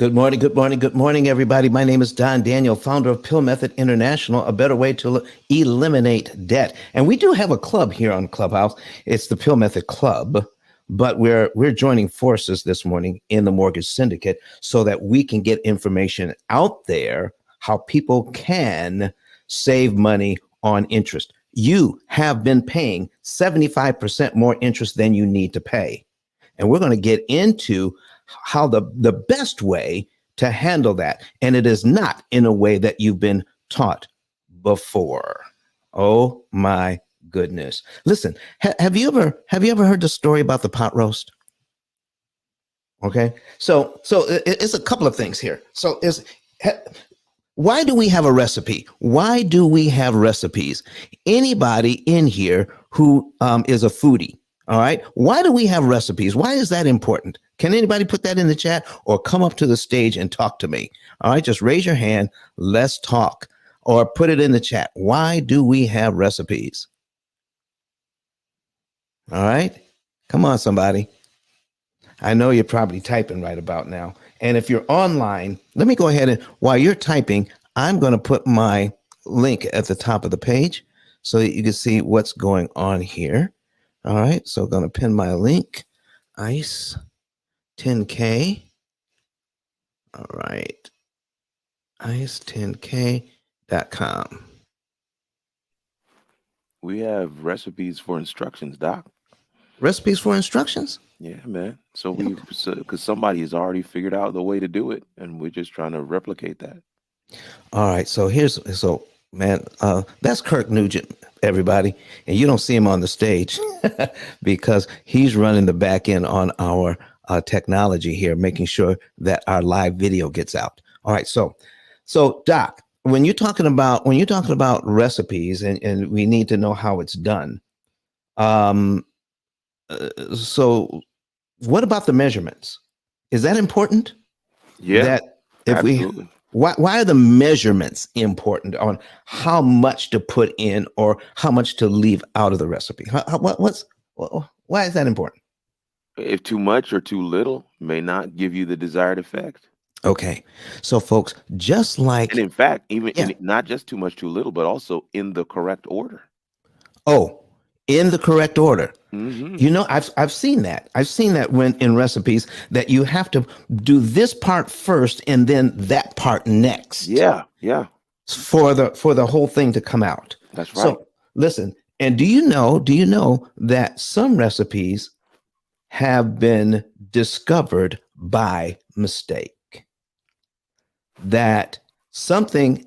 Good morning, good morning, good morning, everybody. My name is Don Daniel, founder of P.I.L.L Method International, a better way to eliminate debt. And we do have a club here on Clubhouse. It's the P.I.L Method Club, but we're joining forces this morning in the mortgage syndicate so that we can get information out there how people can save money on interest. You have been paying 75% more interest than you need to pay. And we're going to get into how the best way to handle that. And it is not in a way that you've been taught before. Oh my goodness. Listen, have you ever heard the story about the pot roast? Okay. So it's a couple of things here. Why do we have a recipe? Why do we have recipes? Anybody in here who is a foodie, all right? Why do we have recipes? Why is that important? Can anybody put that in the chat or come up to the stage and talk to me? All right, just raise your hand. Let's talk, or put it in the chat. Why do we have recipes? All right, come on, somebody. I know you're probably typing right about now. And if you're online, let me go ahead and while you're typing, I'm going to put my link at the top of the page so that you can see what's going on here. All right, so I'm going to pin my link, ICE 10K. All right, ICE10K.com. We have recipes for instructions, Doc. Recipes for instructions? Yeah, man. So because somebody has already figured out the way to do it, and we're just trying to replicate that. All right, so man, that's Kirk Nugent, everybody, and you don't see him on the stage because he's running the back end on our technology here, making sure that our live video gets out. All right, so Doc, when you're talking about recipes and we need to know how it's done, so what about the measurements? Is that important? Yeah, that if absolutely. Why are the measurements important on how much to put in or how much to leave out of the recipe? Why is that important? If too much or too little may not give you the desired effect. Okay, so folks, just like, and in fact, not just too much, too little, but also in the correct order. Oh, in the correct order. Mm-hmm. You know, I've seen that. I've seen that when in recipes that you have to do this part first and then that part next. Yeah. For the whole thing to come out. That's right. So listen, and do you know that some recipes have been discovered by mistake? That something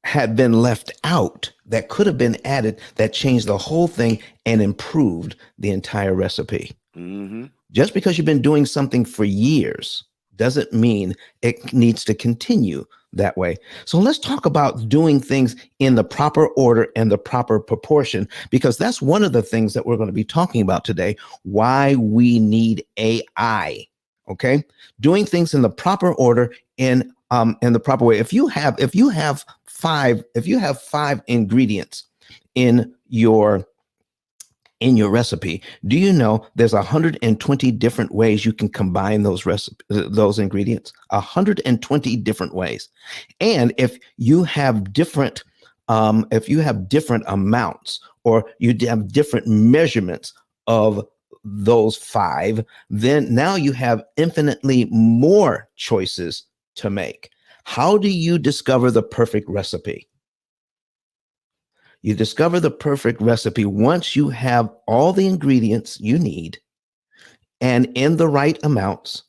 had been left out that could have been added that changed the whole thing and improved the entire recipe. Mm-hmm. Just because you've been doing something for years doesn't mean it needs to continue that way. So let's talk about doing things in the proper order and the proper proportion, because that's one of the things that we're going to be talking about today, why we need AI. Okay, doing things in the proper order in the proper way. If you have five ingredients in your recipe, do you know there's 120 different ways you can combine those ingredients? 120 different ways. And if you have different amounts, or you have different measurements of those five, then now you have infinitely more choices to make. How do you discover the perfect recipe? You discover the perfect recipe once you have all the ingredients you need and in the right amounts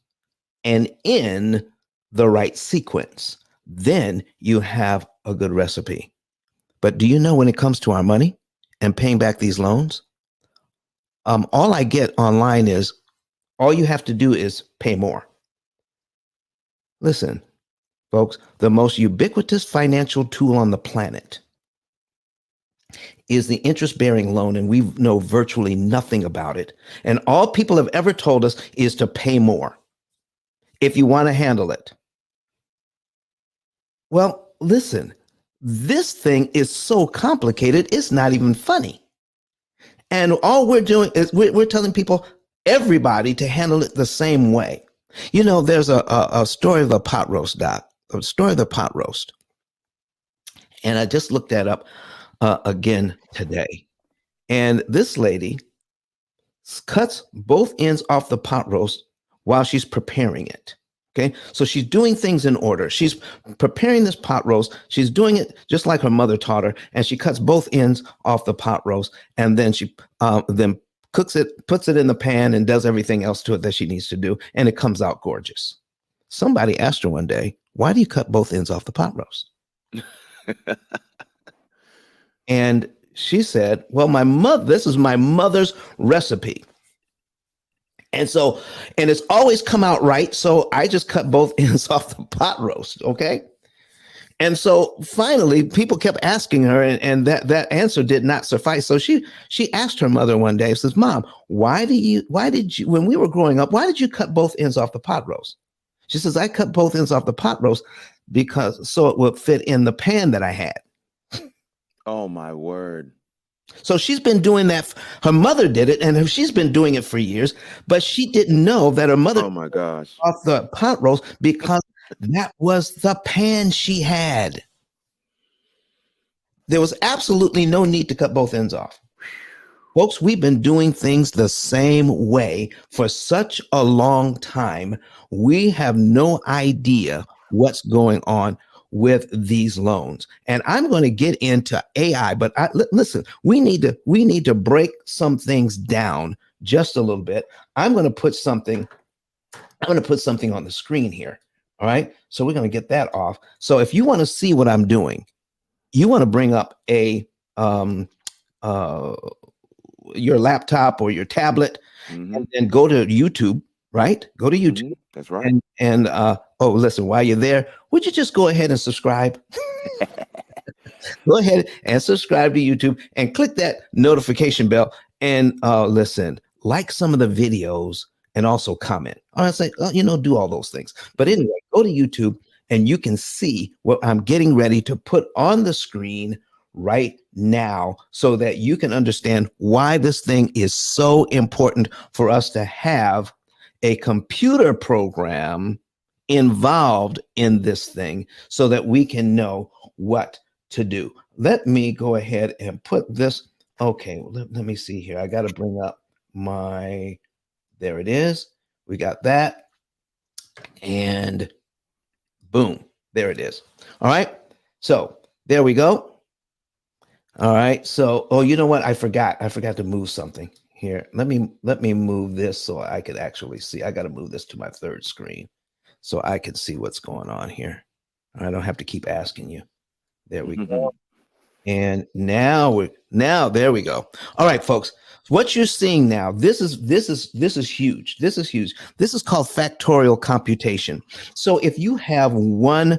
and in the right sequence. Then you have a good recipe. But do you know when it comes to our money and paying back these loans, all I get online is all you have to do is pay more. Listen, folks, the most ubiquitous financial tool on the planet is the interest-bearing loan, and we know virtually nothing about it. And all people have ever told us is to pay more if you want to handle it. Well, listen, this thing is so complicated, it's not even funny. And all we're doing is we're telling people, everybody, to handle it the same way. You know, there's a story of the pot roast, Doc. A story of the pot roast. And I just looked that up again today. And this lady cuts both ends off the pot roast while she's preparing it. Okay, so she's doing things in order. She's preparing this pot roast. She's doing it just like her mother taught her, and she cuts both ends off the pot roast, and then she then cooks it, puts it in the pan, and does everything else to it that she needs to do, and it comes out gorgeous. Somebody asked her one day, "Why do you cut both ends off the pot roast?" And she said, "Well, this is my mother's recipe. And so, and it's always come out right. So I just cut both ends off the pot roast." Okay. And so finally, people kept asking her, and that answer did not suffice. So she asked her mother one day, says, "Mom, why did you, when we were growing up, why did you cut both ends off the pot roast?" She says, "I cut both ends off the pot roast because so it would fit in the pan that I had." Oh my word. So she's been doing that. Her mother did it, and she's been doing it for years, but she didn't know that her mother Oh my gosh. off the pot roast because that was the pan she had. There was absolutely no need to cut both ends off. Folks, we've been doing things the same way for such a long time. We have no idea what's going on with these loans. And I'm going to get into AI, but listen, we need to break some things down just a little bit. I'm going to put something on the screen here. All right. So we're going to get that off. So if you want to see what I'm doing, you want to bring up your laptop or your tablet, and then go to YouTube, right? Go to YouTube. That's right. And oh, listen, while you're there, would you just go ahead and subscribe? Go ahead and subscribe to YouTube and click that notification bell, and listen, like some of the videos and also comment. I say, do all those things. But anyway, go to YouTube and you can see what I'm getting ready to put on the screen right now so that you can understand why this thing is so important for us to have a computer program involved in this thing so that we can know what to do. Let me go ahead and put this. Okay, let me see here. I got to bring up there it is. We got that. And boom, there it is. All right. So there we go. All right. So, oh, you know what? I forgot to move something here. Let me move this so I could actually see. I got to move this to my third screen so I can see what's going on here. I don't have to keep asking you. There we go. And now there we go. All right, folks. What you're seeing now, this is huge. This is huge. This is called factorial computation. So if you have one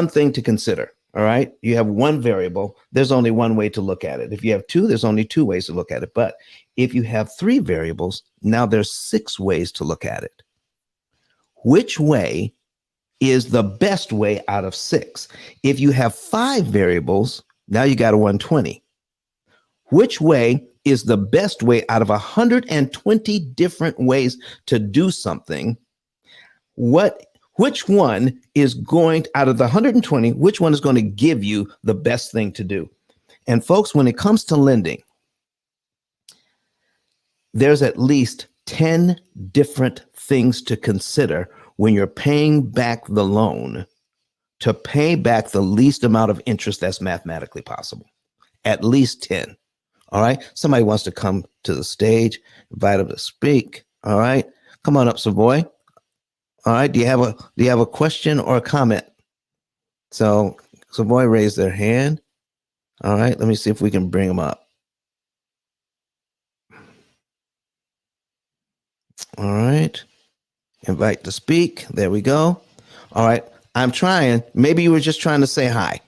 thing to consider, all right, you have one variable, there's only one way to look at it. If you have two, there's only two ways to look at it. But if you have three variables, now there's 6 ways to look at it. Which way is the best way out of 6? If you have 5 variables, now you got a 120. Which way is the best way out of 120 different ways to do something? Which one is going, out of the 120, which one is going to give you the best thing to do? And folks, when it comes to lending, there's at least 10 different things to consider when you're paying back the loan to pay back the least amount of interest that's mathematically possible. At least 10. All right. Somebody wants to come to the stage, invite them to speak. All right. Come on up, Savoy. All right. Do you have a question or a comment? So Savoy raised their hand. All right. Let me see if we can bring them up. All right. Invite to speak. There we go. All right. I'm trying. Maybe you were just trying to say hi.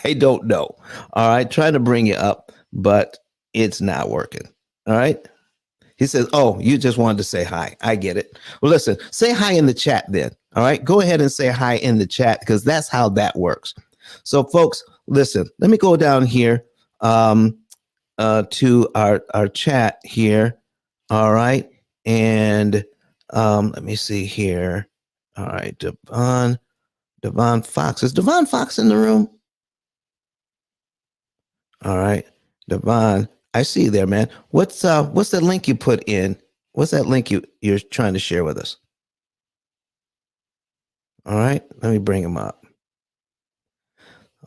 I don't know. All right. Trying to bring you up, but it's not working. All right. He says, oh, you just wanted to say hi. I get it. Well, listen, say hi in the chat then. All right. Go ahead and say hi in the chat because that's how that works. So, folks, listen, let me go down here to our chat here. All right. And let me see here. All right, Devon Fox. Is Devon Fox in the room? All right, Devon, I see you there, man. What's that link you put in? What's that link you're trying to share with us? All right, let me bring him up.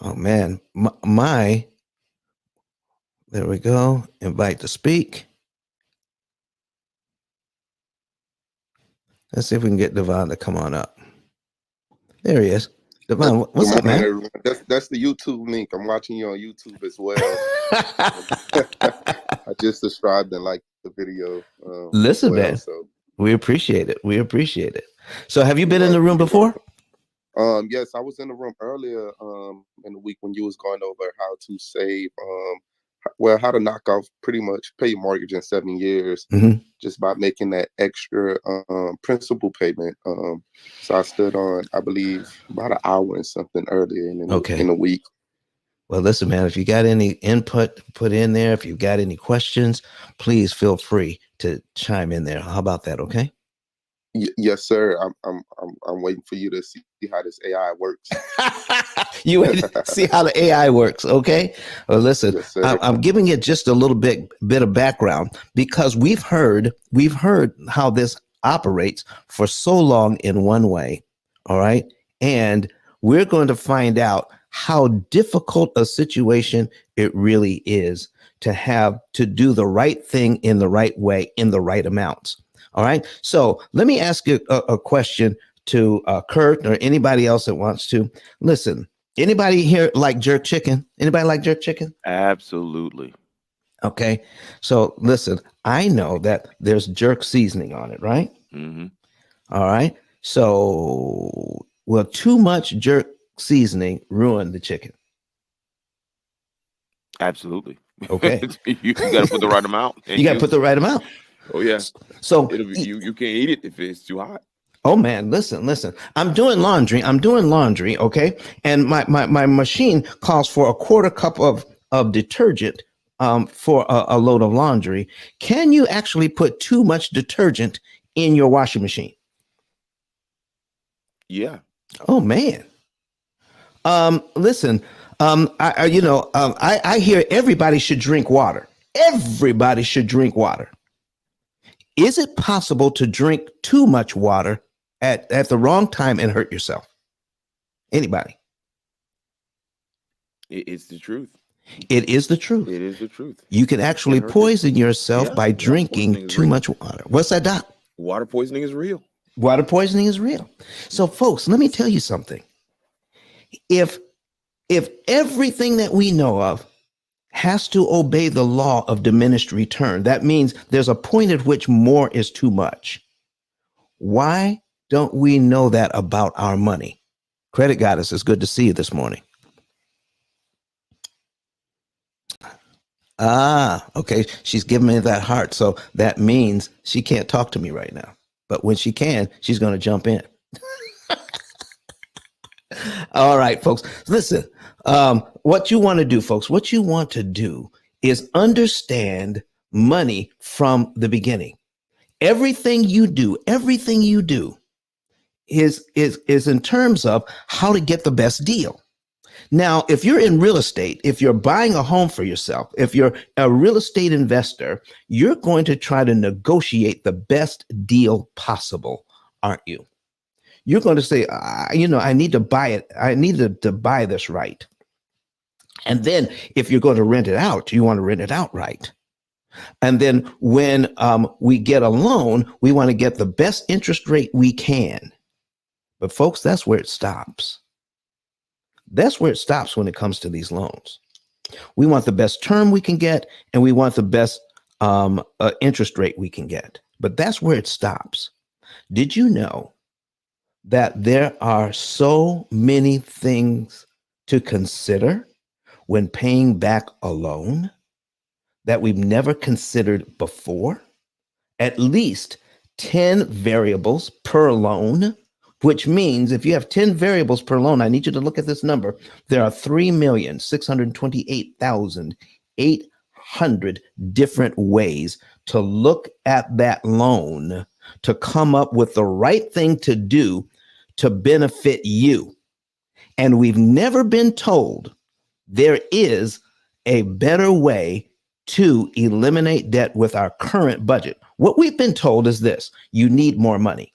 Oh man, there we go. Invite to speak. Let's see if we can get Devon to come on up. There he is. Devon, what's up, man? Everyone. That's the YouTube link. I'm watching you on YouTube as well. I just subscribed and liked the video. Listen, man, so we appreciate it. We appreciate it. So, have you been in the room before? Yes, I was in the room earlier in the week when you was going over how to save, how to knock off pretty much pay your mortgage in 7 years, just by making that extra principal payment. So I stood on, I believe, about an hour and something earlier in the week. Well, listen, man, if you got any input, put in there. If you got any questions, please feel free to chime in there. How about that? Okay. Yes, sir. I'm waiting for you to see how this AI works. You wait to see how the AI works, okay? Well, listen, yes, I'm giving it just a little bit of background because we've heard how this operates for so long in one way, all right? And we're going to find out how difficult a situation it really is to have to do the right thing in the right way in the right amounts. All right. So let me ask you a question to Kurt or anybody else that wants to listen. Anybody here like jerk chicken? Anybody like jerk chicken? Absolutely. Okay. So listen, I know that there's jerk seasoning on it, right? Mm-hmm. All right. So will too much jerk seasoning ruin the chicken? Absolutely. Okay. You got to put the right amount. You got to put the right amount. Oh yeah. So you can't eat it if it's too hot. Oh man, listen. I'm doing laundry. Okay. And my machine calls for a quarter cup of detergent for a load of laundry. Can you actually put too much detergent in your washing machine? Yeah. Oh man. Listen, I hear everybody should drink water. Everybody should drink water. Is it possible to drink too much water at the wrong time and hurt yourself? Anybody? It's the truth. It is the truth. It is the truth. You can actually poison yourself by drinking too much water. What's that, Doc? Water poisoning is real. Water poisoning is real. So, folks, let me tell you something. If everything that we know of has to obey the law of diminished return, that means there's a point at which more is too much. Why don't we know that about our money? Credit Goddess, it's good to see you this morning. Okay. She's giving me that heart. So that means she can't talk to me right now. But when she can, she's going to jump in. All right, folks. Listen, what you want to do, folks, what you want to do is understand money from the beginning. Everything you do is in terms of how to get the best deal. Now, if you're in real estate, if you're buying a home for yourself, if you're a real estate investor, you're going to try to negotiate the best deal possible, aren't you? You're going to say, I need to buy it. I need to buy this right. And then if you're going to rent it out, you want to rent it out right. And then when we get a loan, we want to get the best interest rate we can. But folks, that's where it stops. That's where it stops when it comes to these loans. We want the best term we can get, and we want the best interest rate we can get. But that's where it stops. Did you know that there are so many things to consider when paying back a loan that we've never considered before? At least 10 variables per loan, which means if you have 10 variables per loan, I need you to look at this number. There are 3,628,800 100 different ways to look at that loan to come up with the right thing to do to benefit you. And we've never been told there is a better way to eliminate debt with our current budget. What we've been told is this: you need more money.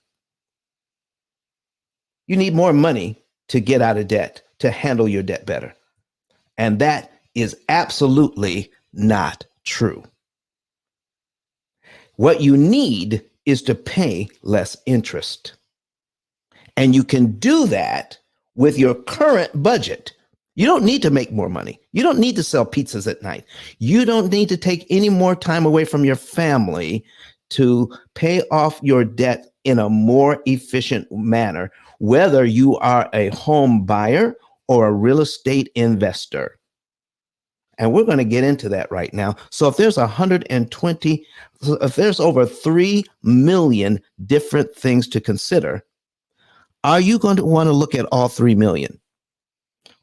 You need more money to get out of debt, to handle your debt better. And that is absolutely not true. What you need is to pay less interest. And you can do that with your current budget. You don't need to make more money. You don't need to sell pizzas at night. You don't need to take any more time away from your family to pay off your debt in a more efficient manner, whether you are a home buyer or a real estate investor. And we're going to get into that right now. So if there's if there's over 3 million different things to consider, are you going to want to look at all 3 million?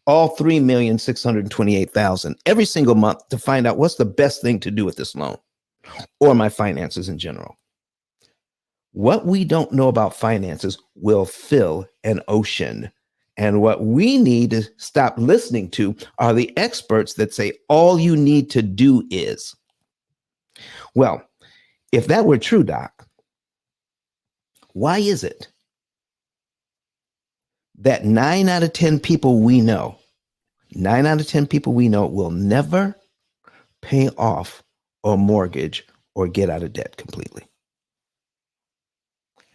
All 3,628,000 every single month to find out what's the best thing to do with this loan or my finances in general. What we don't know about finances will fill an ocean. And what we need to stop listening to are the experts that say all you need to do is. Well, if that were true, Doc, why is it that 9 out of 10 people we know will never pay off a mortgage or get out of debt completely?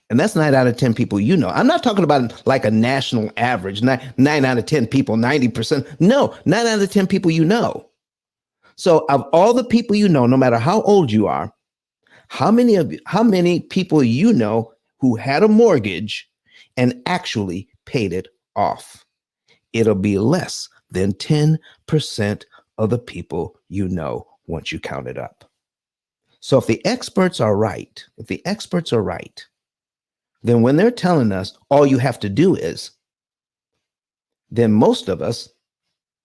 And that's 9 out of 10 people you know. I'm not talking about like a national average, 9 out of 10 people, 90%. No, 9 out of 10 people you know. So of all the people you know, no matter how old you are, how many people you know who had a mortgage and actually paid it off? It'll be less than 10% of the people you know once you count it up. So if the experts are right, then when they're telling us all you have to do is, then most of us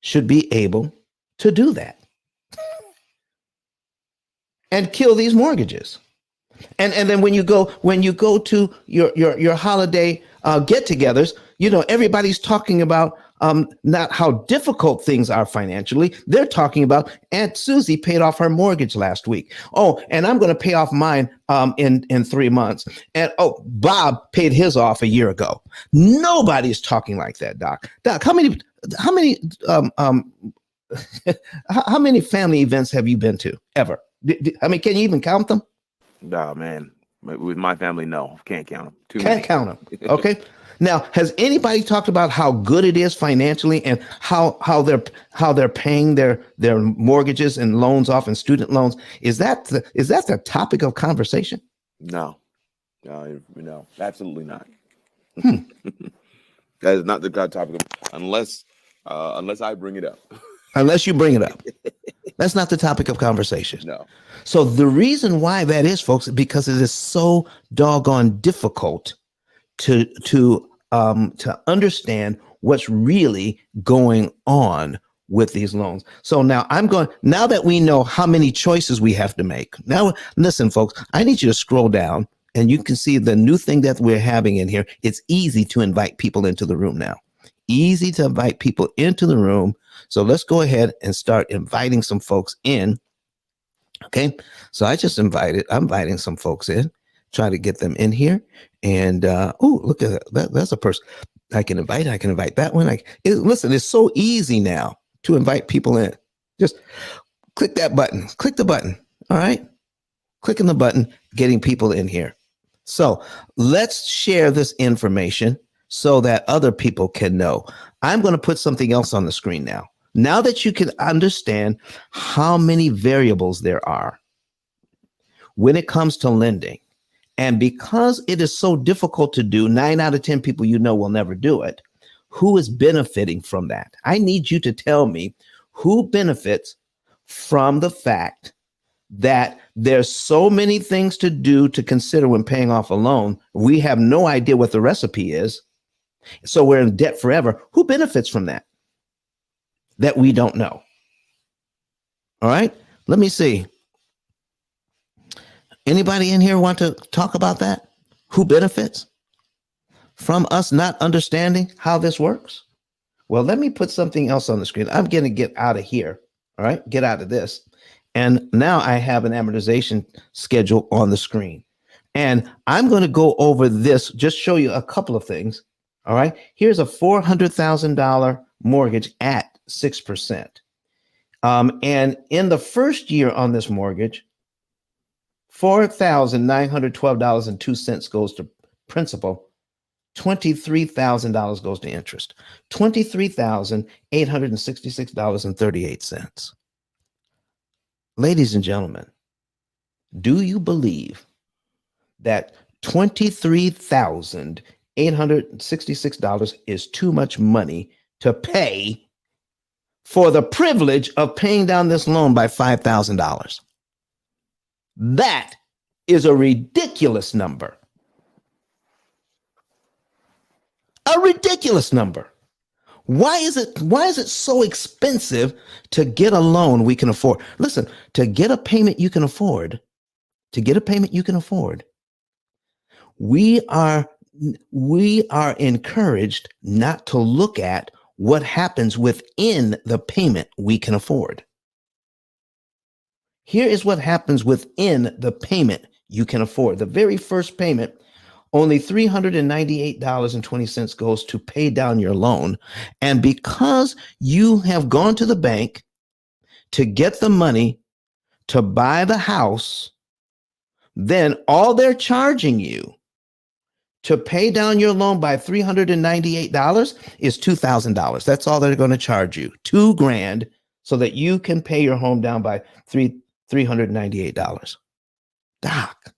should be able to do that and kill these mortgages. And then when you go to your holiday get-togethers, you know, everybody's talking about not how difficult things are financially. They're talking about Aunt Susie paid off her mortgage last week. Oh, and I'm going to pay off mine in 3 months. And oh, Bob paid his off a year ago. Nobody's talking like that, Doc. Doc, how many how many family events have you been to ever? I mean, can you even count them? Nah, man. With my family, no. Can't count them. Can't count them. Okay. Now, has anybody talked about how good it is financially and how they're paying their mortgages and loans off and student loans? Is that the topic of conversation? No, absolutely not. That is not the topic unless I bring it up. Unless you bring it up. That's not the topic of conversation. No. So the reason why that is, folks, because it is so doggone difficult to understand what's really going on with these loans. So now now that we know how many choices we have to make. Now, listen, folks, I need you to scroll down and you can see the new thing that we're having in here. It's easy to invite people into the room now. Easy to invite people into the room. So let's go ahead and start inviting some folks in. Okay. So I'm inviting some folks in, try to get them in here. And, oh, look at that. That's a person I can invite that one. Listen, it's so easy now to invite people in. Just click that button, click the button. All right. Clicking the button, getting people in here. So let's share this information so that other people can know. I'm going to put something else on the screen now. Now that you can understand how many variables there are when it comes to lending, and because it is so difficult to do, 9 out of 10 people you know will never do it. Who is benefiting from that? I need you to tell me who benefits from the fact that there's so many things to do to consider when paying off a loan. We have no idea what the recipe is. So we're in debt forever. Who benefits from that? That we don't know. All right. Let me see. Anybody in here want to talk about that? Who benefits from us not understanding how this works? Well, let me put something else on the screen. I'm going to get out of here. All right, get out of this. And now I have an amortization schedule on the screen. And I'm going to go over this, just show you a couple of things. All right, here's a $400,000 mortgage at 6%. And in the first year on this mortgage, $4,912.02 goes to principal. $23,000 goes to interest. $23,866.38. Ladies and gentlemen, do you believe that $23,866 is too much money to pay for the privilege of paying down this loan by $5,000? That is a ridiculous number. A ridiculous number. Why is it so expensive to get a loan we can afford? Listen, to get a payment you can afford, we are encouraged not to look at what happens within the payment we can afford. Here is what happens within the payment you can afford. The very first payment, only $398.20 goes to pay down your loan. And because you have gone to the bank to get the money to buy the house, then all they're charging you to pay down your loan by $398 is $2,000. That's all they're going to charge you, $2,000, so that you can pay your home down by $398. Doc,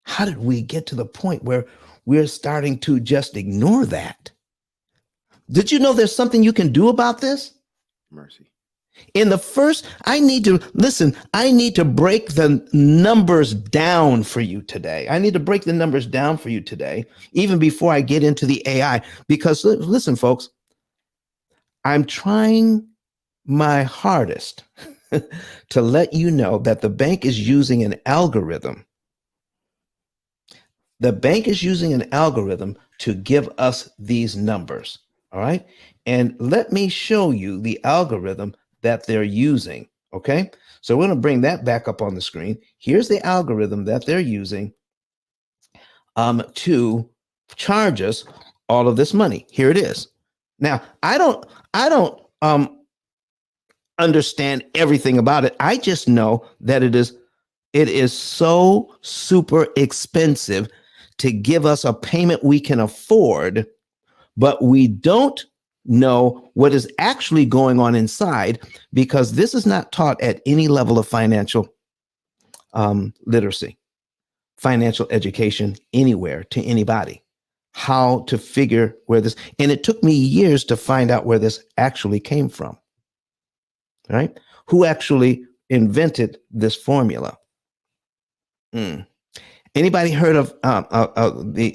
how did we get to the point where we're starting to just ignore that? Did you know there's something you can do about this? Mercy. In the first, I need to break the numbers down for you today. Even before I get into the AI, because listen, folks, I'm trying my hardest to let you know that the bank is using an algorithm. The bank is using an algorithm to give us these numbers. All right. And let me show you the algorithm that they're using. Okay. So we're going to bring that back up on the screen. Here's the algorithm that they're using to charge us all of this money. Here it is. Now, I don't understand everything about it. I just know that it is so super expensive to give us a payment we can afford, but we don't know what is actually going on inside, because this is not taught at any level of financial literacy, financial education anywhere to anybody, how to figure where this, and it took me years to find out where this actually came from, right? Who actually invented this formula? Anybody heard of the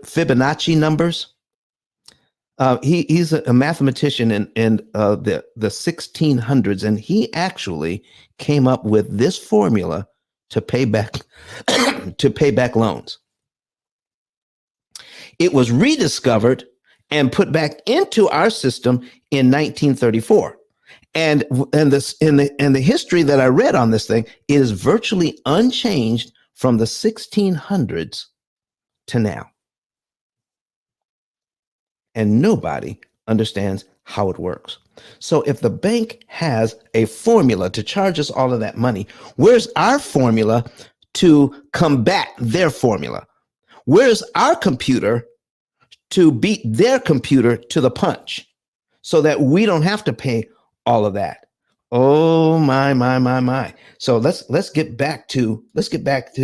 Fibonacci numbers? He's a mathematician in the 1600s, and he actually came up with this formula to pay back loans. It was rediscovered and put back into our system in 1934. And this in the history that I read on this thing, it is virtually unchanged from the 1600s to now. And nobody understands how it works. So if the bank has a formula to charge us all of that money, where's our formula to combat their formula? Where's our computer to beat their computer to the punch so that we don't have to pay all of that? Oh my. So let's get back to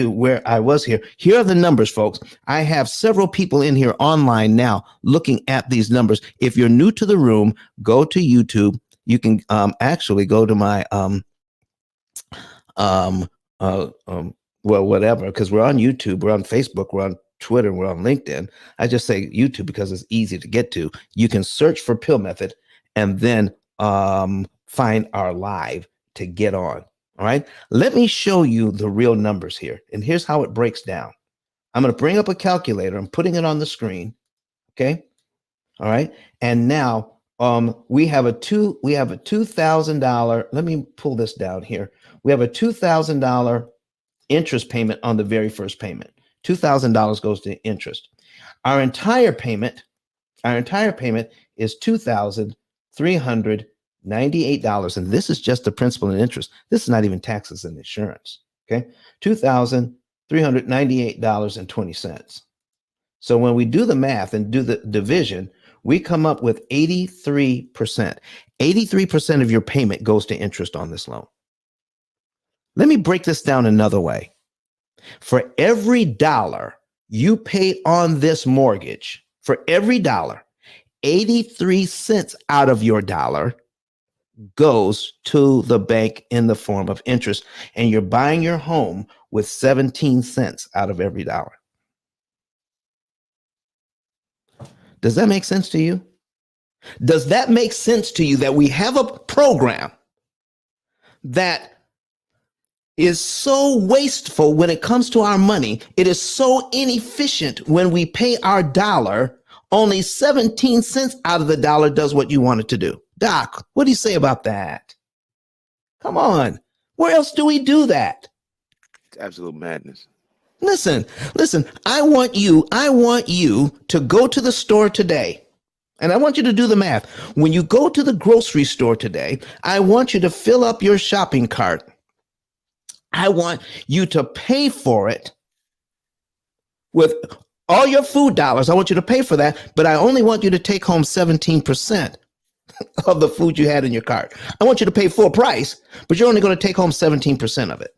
where I was here. Here are the numbers, folks. I have several people in here online now looking at these numbers. If you're new to the room, go to YouTube. You can actually go to my whatever, because we're on YouTube, we're on Facebook, we're on Twitter, we're on LinkedIn. I just say YouTube because it's easy to get to. You can search for P.I.L.L Method and then find our live to get on. All right. Let me show you the real numbers here. And here's how it breaks down. I'm going to bring up a calculator. I'm putting it on the screen. Okay. All right. And now we have a $2,000. Let me pull this down here. We have a $2,000 interest payment on the very first payment. $2,000 goes to interest. Our entire payment is $2,398. And this is just the principal and interest. This is not even taxes and insurance. Okay. $2,398.20. So when we do the math and do the division, we come up with 83%. 83% of your payment goes to interest on this loan. Let me break this down another way. For every dollar you pay on this mortgage, for every dollar, 83 cents out of your dollar goes to the bank in the form of interest, and you're buying your home with 17 cents out of every dollar. Does that make sense to you? Does that make sense to you that we have a program that is so wasteful when it comes to our money? It is so inefficient when we pay our dollar. Only 17 cents out of the dollar does what you want it to do. Doc, what do you say about that? Come on. Where else do we do that? It's absolute madness. Listen, I want you to go to the store today. And I want you to do the math. When you go to the grocery store today, I want you to fill up your shopping cart. I want you to pay for it with all your food dollars. I want you to pay for that, but I only want you to take home 17% of the food you had in your cart. I want you to pay full price, but you're only going to take home 17% of it.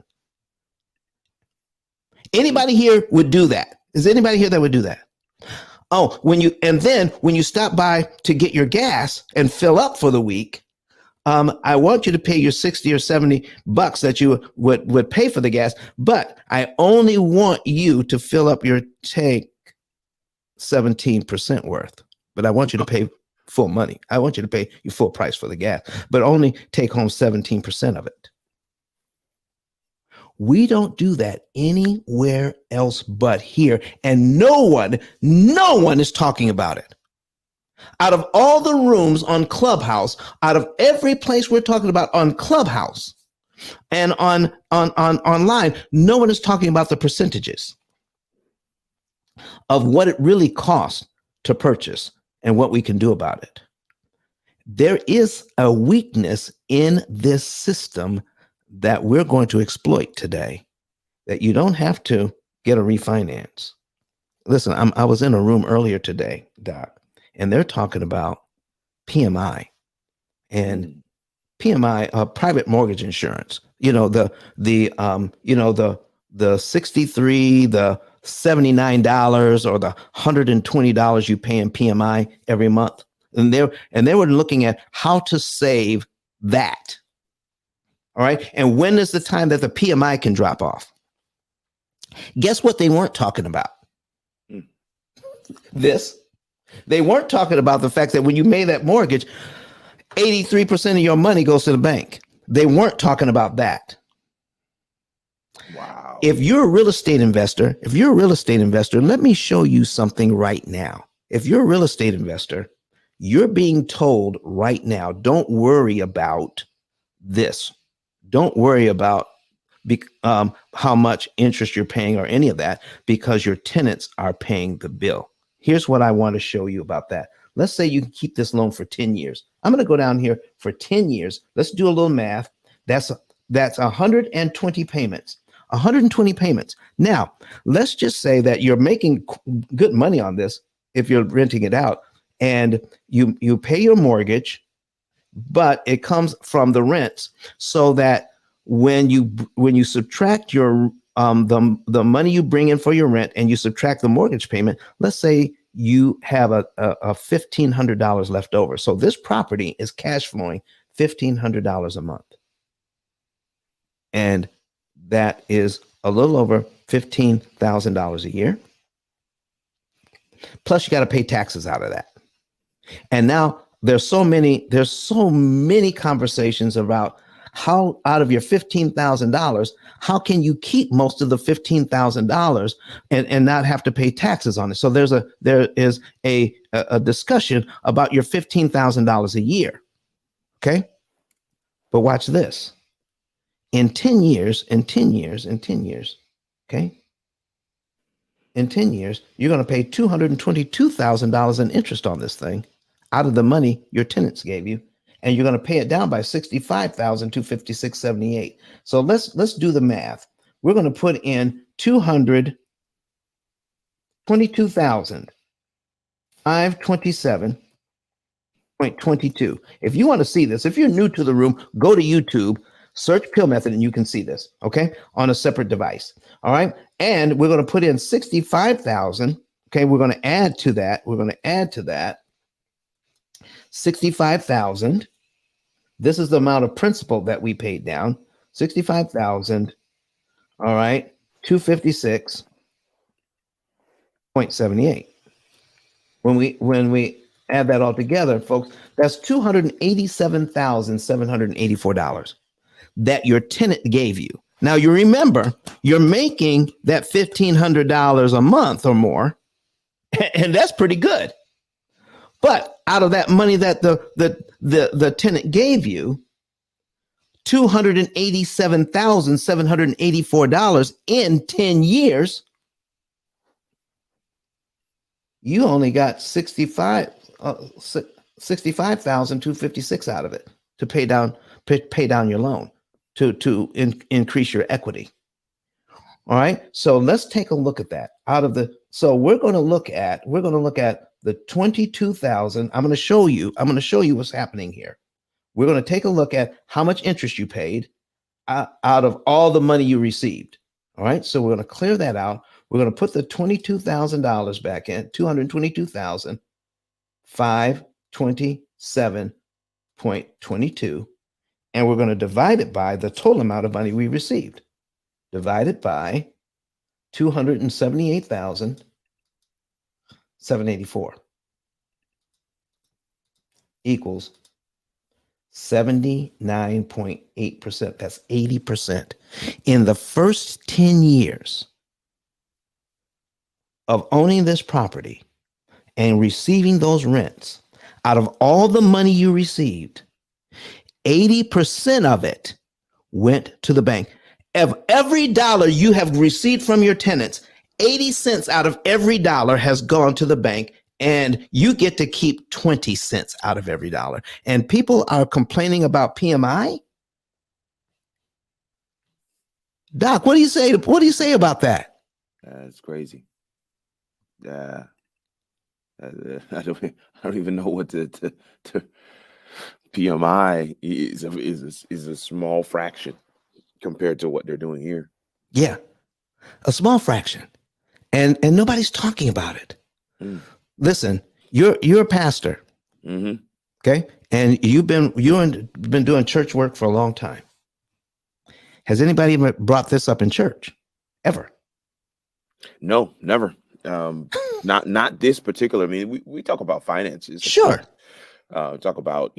Anybody here would do that? Is anybody here that would do that? Oh, when you stop by to get your gas and fill up for the week, I want you to pay your 60 or 70 bucks that you would pay for the gas, but I only want you to fill up your tank 17% worth, but I want you to pay full money. I want you to pay your full price for the gas, but only take home 17% of it. We don't do that anywhere else but here, and no one is talking about it. Out of all the rooms on Clubhouse, out of every place we're talking about on Clubhouse and on online, no one is talking about the percentages of what it really costs to purchase and what we can do about it. There is a weakness in this system that we're going to exploit today, that you don't have to get a refinance. Listen, I was in a room earlier today, Doc, and they're talking about PMI and PMI, private mortgage insurance. You know, the 63, the $79 or the $120 you pay in PMI every month. And they were looking at how to save that. All right. And when is the time that the PMI can drop off? Guess what they weren't talking about? This. They weren't talking about the fact that when you made that mortgage, 83% of your money goes to the bank. They weren't talking about that. Wow. If you're a real estate investor, let me show you something right now. If you're a real estate investor, you're being told right now, don't worry about this. Don't worry about how much interest you're paying or any of that, because your tenants are paying the bill. Here's what I want to show you about that. Let's say you can keep this loan for 10 years. I'm going to go down here for 10 years. Let's do a little math. That's 120 payments. 120 payments. Now, let's just say that you're making good money on this if you're renting it out, and you pay your mortgage, but it comes from the rents, so that when you subtract your the money you bring in for your rent and you subtract the mortgage payment, let's say you have a $1,500 left over. So this property is cash flowing $1,500 a month. And that is a little over $15,000 a year. Plus you got to pay taxes out of that. And now there's so many conversations about how out of your $15,000, how can you keep most of the $15,000 and not have to pay taxes on it? So there is a discussion about your $15,000 a year. Okay. But watch this. In 10 years, okay, in 10 years, you're going to pay $222,000 in interest on this thing out of the money your tenants gave you, and you're going to pay it down by $65,256.78. So let's do the math. We're going to put in $222,527.22. If you want to see this, if you're new to the room, go to YouTube, search P.I.L.L method, and you can see this, okay, on a separate device. All right. And we're going to put in 65,000. Okay. We're going to add to that. 65,000. This is the amount of principal that we paid down. 65,000. All right. 256.78. When we add that all together, folks, that's $287,784 that your tenant gave you. Now, you remember, you're making that $1,500 a month or more, and that's pretty good. But out of that money that the tenant gave you, $287,784 in 10 years, you only got $65,256 out of it to pay down your loan, to increase your equity. All right. So let's take a look at that. So we're going to look at the 22,000. I'm going to show you what's happening here. We're going to take a look at how much interest you paid out of all the money you received. All right. So we're going to clear that out. We're going to put the $22,000 back in, $222,527.22. And we're going to divide it by the total amount of money we received. Divide it by 278,784 equals 79.8%. That's 80%. In the first 10 years of owning this property and receiving those rents, out of all the money you received, 80% of it went to the bank. Of every dollar you have received from your tenants, 80 cents out of every dollar has gone to the bank, and you get to keep 20 cents out of every dollar. And people are complaining about PMI. Doc, what do you say? What do you say about that? That's crazy. I don't even know what to PMI is a small fraction compared to what they're doing here. Yeah, a small fraction, and nobody's talking about it. Listen, you're a pastor, okay, and you've been doing church work for a long time. Has anybody ever brought this up in church ever? No, never. Not this particular. I mean, we talk about finances, sure. Talk about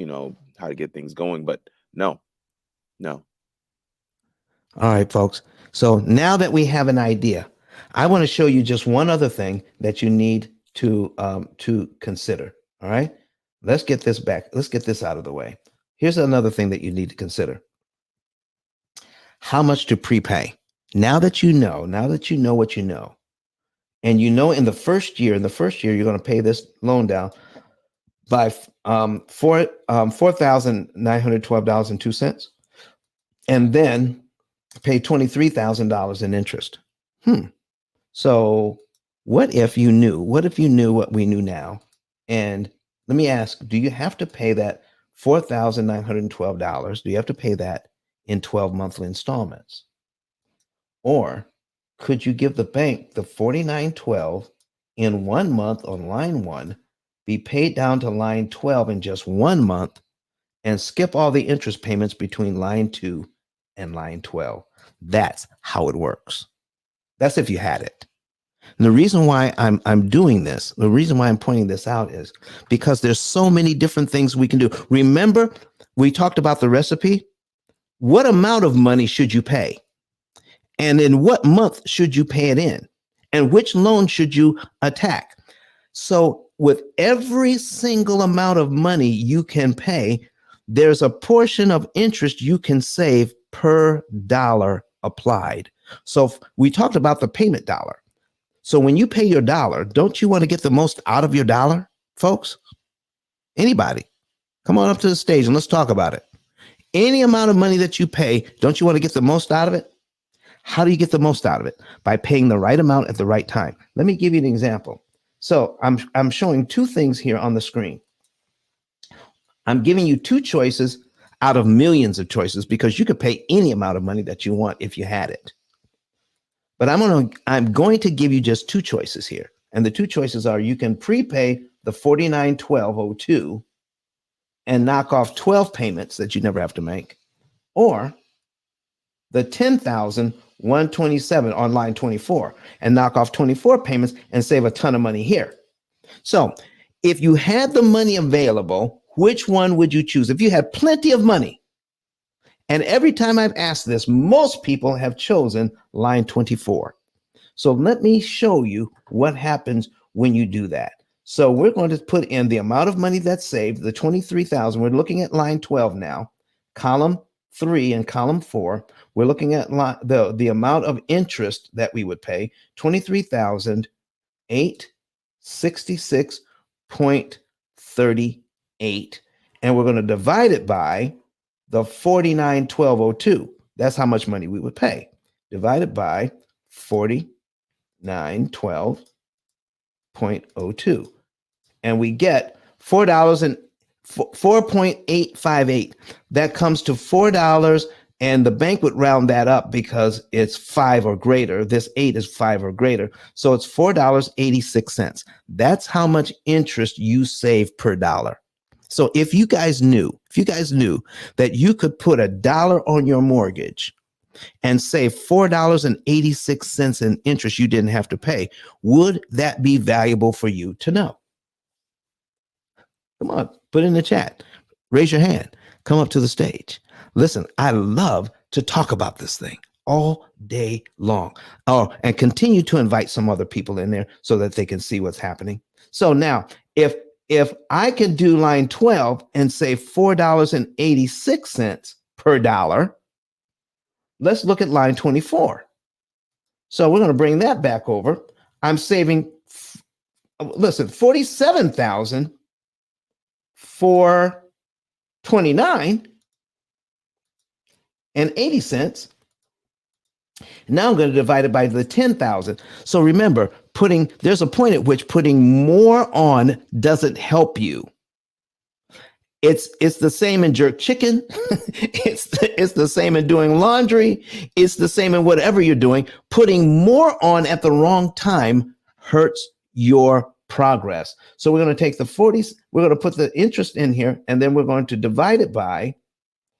how to get things going, but no. All right, folks. So now that we have an idea, I want to show you just one other thing that you need to consider. All right, let's get this back. Let's get this out of the way. Here's another thing that you need to consider: how much to prepay. Now that you know what you know, and in the first year, you're going to pay this loan down by $4,912.02, and then pay $23,000 in interest. So what if you knew what we knew now? And let me ask, do you have to pay that $4,912? Do you have to pay that in 12 monthly installments? Or could you give the bank the $4,912 in 1 month on line 1, be paid down to line 12 in just 1 month, and skip all the interest payments between line 2 and line 12? That's how it works. That's if you had it. And the reason why I'm doing this, the reason why I'm pointing this out is because there's so many different things we can do. Remember, we talked about the recipe. what amount of money should you pay? And in what month should you pay it in? And which loan should you attack? So with every single amount of money you can pay, there's a portion of interest you can save per dollar applied. So we talked about the payment dollar. So when you pay your dollar, don't you want to get the most out of your dollar, folks? Anybody? Come on up to the stage and let's talk about it. Any amount of money that you pay, don't you want to get the most out of it? How do you get the most out of it? By paying the right amount at the right time. Let me give you an example. So I'm showing two things here on the screen. I'm giving you two choices out of millions of choices because you could pay any amount of money that you want if you had it. But I'm going to give you just two choices here. And the two choices are you can prepay the $49,1202 and knock off 12 payments that you never have to make, or the $10,127 on line 24 and knock off 24 payments and save a ton of money here. So if you had the money available, which one would you choose? If you had plenty of money, and every time I've asked this, most people have chosen line 24. So let me show you what happens when you do that. So we're going to put in the amount of money that's saved, the 23,000. We're looking at line 12 now, column 3 and column 4. We're looking at the amount of interest that we would pay, 23,866.38. And we're going to divide it by the 49,1202. That's how much money we would pay. Divided by 49,12.02. And we get $4.858. That comes to $4, and the bank would round that up because it's 5 or greater. This 8 is 5 or greater. So it's $4.86. That's how much interest you save per dollar. So if you guys knew that you could put $1 on your mortgage and save $4.86 in interest you didn't have to pay, would that be valuable for you to know? Come on, put it in the chat. Raise your hand. Come up to the stage. Listen, I love to talk about this thing all day long. Oh, and continue to invite some other people in there so that they can see what's happening. So now, if I can do line 12 and save $4.86 per dollar, let's look at line 24. So we're going to bring that back over. I'm saving, listen, $47,429.80. Now I'm going to divide it by the 10,000. So remember, there's a point at which putting more on doesn't help you. It's the same in jerk chicken. It's the same in doing laundry. It's the same in whatever you're doing. Putting more on at the wrong time hurts your progress. So we're going to take the 40s, we're going to put the interest in here, and then we're going to divide it by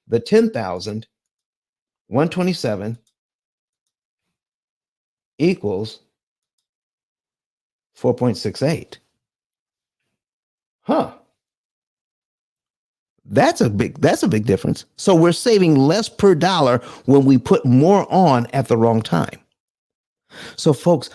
the 10,127 equals 4.68. Huh. That's a big difference. So we're saving less per dollar when we put more on at the wrong time. So folks,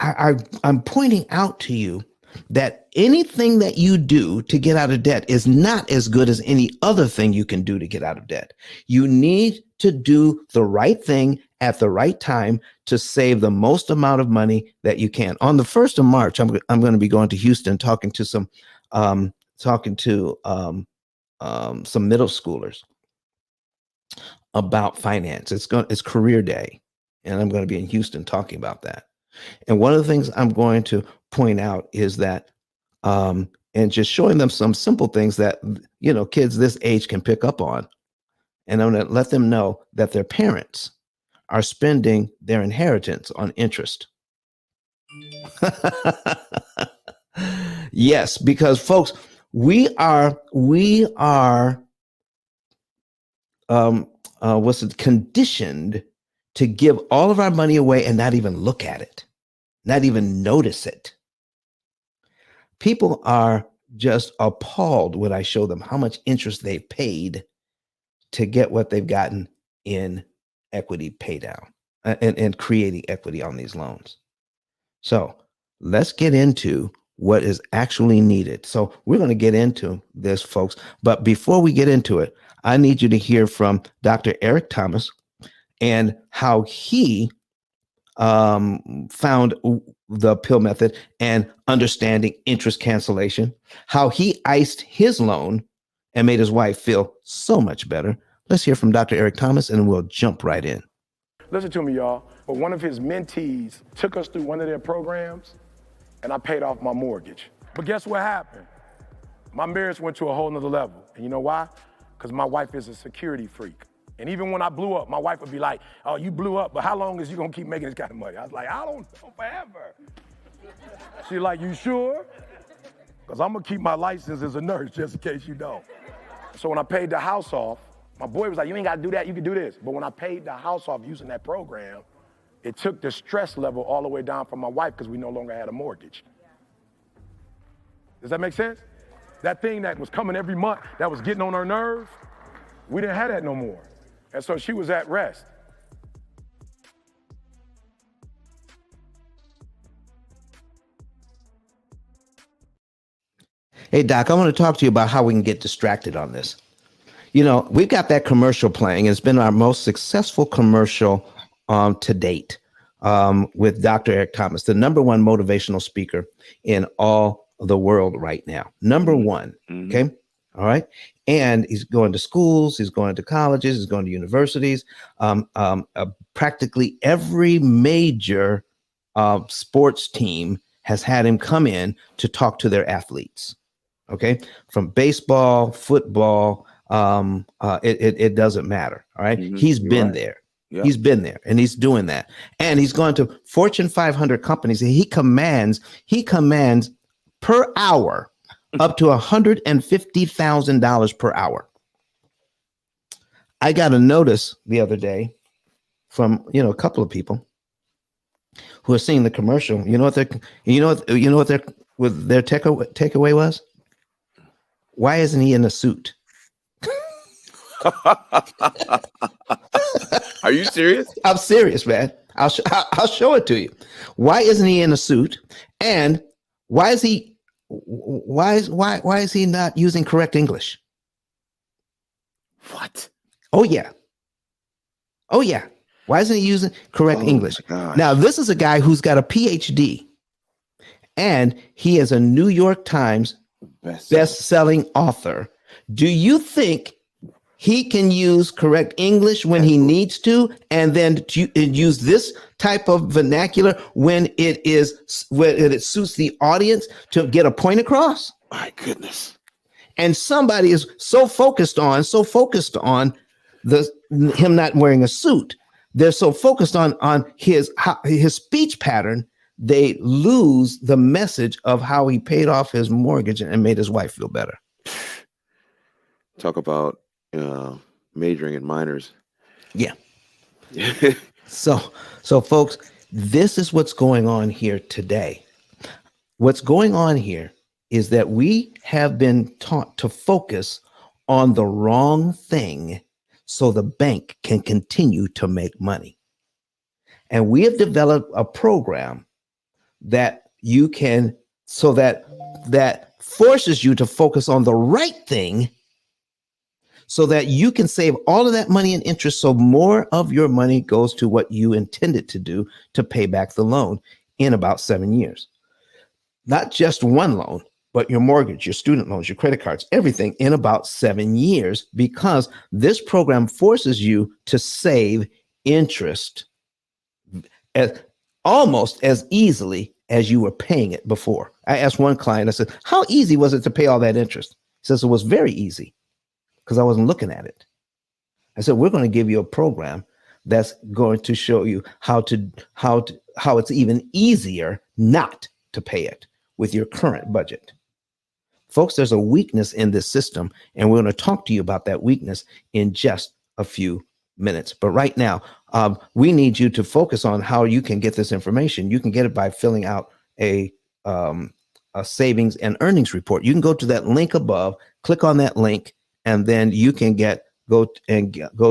I'm pointing out to you that anything that you do to get out of debt is not as good as any other thing you can do to get out of debt. You need to do the right thing at the right time to save the most amount of money that you can. On the 1st of March, I'm going to be going to Houston, talking to some middle schoolers about finance. It's career day, and I'm going to be in Houston talking about that. And one of the things I'm going to point out is that, and just showing them some simple things that, kids this age can pick up on. And I'm going to let them know that their parents are spending their inheritance on interest. Yes, because folks, we are conditioned to give all of our money away and not even look at it, not even notice it. People are just appalled when I show them how much interest they've paid to get what they've gotten in equity pay down and creating equity on these loans. So let's get into what is actually needed. So we're going to get into this, folks. But before we get into it, I need you to hear from Dr. Eric Thomas and how he found the P.I.L.L method and understanding interest cancellation, how he iced his loan and made his wife feel so much better. Let's hear from Dr. Eric Thomas and we'll jump right in. Listen to me, y'all. But one of his mentees took us through one of their programs and I paid off my mortgage. But guess what happened? My marriage went to a whole nother level. And you know why? Because my wife is a security freak. And even when I blew up, my wife would be like, oh, you blew up, but how long is you gonna keep making this kind of money? I was like, I don't know, forever. She's like, you sure? Because I'm gonna keep my license as a nurse just in case you don't. So when I paid the house off, my boy was like, you ain't gotta do that, you can do this. But when I paid the house off using that program, it took the stress level all the way down from my wife because we no longer had a mortgage. Does that make sense? That thing that was coming every month, that was getting on her nerves, we didn't have that no more. And so she was at rest. Hey, Doc, I want to talk to you about how we can get distracted on this. You know, we've got that commercial playing. It's been our most successful commercial to date with Dr. Eric Thomas, the #1 motivational speaker in all of the world right now. #1. Okay. All right. And he's going to schools, he's going to colleges, he's going to universities. Practically every major sports team has had him come in to talk to their athletes. Okay. From baseball, football, it doesn't matter. All right. He's been there. Yeah. He's been there and he's doing that. And he's gone to Fortune 500 companies. And he commands per hour up to $150,000 per hour. I got a notice the other day from, a couple of people who are seeing the commercial. You know what their takeaway was? Why isn't he in a suit? Are you serious? I'm serious, man. I'll show it to you. Why isn't he in a suit? And why is he not using correct English? What? Oh yeah. Why isn't he using correct English? Now, this is a guy who's got a PhD and he is a New York Times best-selling author. Do you think he can use correct English when he needs to, and then use this type of vernacular when it suits the audience to get a point across? My goodness. And somebody is so focused on him not wearing a suit. They're so focused on his speech pattern, they lose the message of how he paid off his mortgage and made his wife feel better. Talk about majoring in minors. Yeah. So folks, this is what's going on here today. What's going on here is that we have been taught to focus on the wrong thing so the bank can continue to make money. And we have developed a program that that forces you to focus on the right thing so that you can save all of that money in interest, so more of your money goes to what you intended to do to pay back the loan in about 7 years. Not just one loan, but your mortgage, your student loans, your credit cards, everything in about 7 years, because this program forces you to save interest almost as easily as you were paying it before. I asked one client, I said, how easy was it to pay all that interest? He says, it was very easy because I wasn't looking at it. I said, we're going to give you a program that's going to show you how it's even easier not to pay it with your current budget. Folks, there's a weakness in this system, and we're going to talk to you about that weakness in just a few minutes. But right now, we need you to focus on how you can get this information. You can get it by filling out a savings and earnings report. You can go to that link above, click on that link, and then you can get go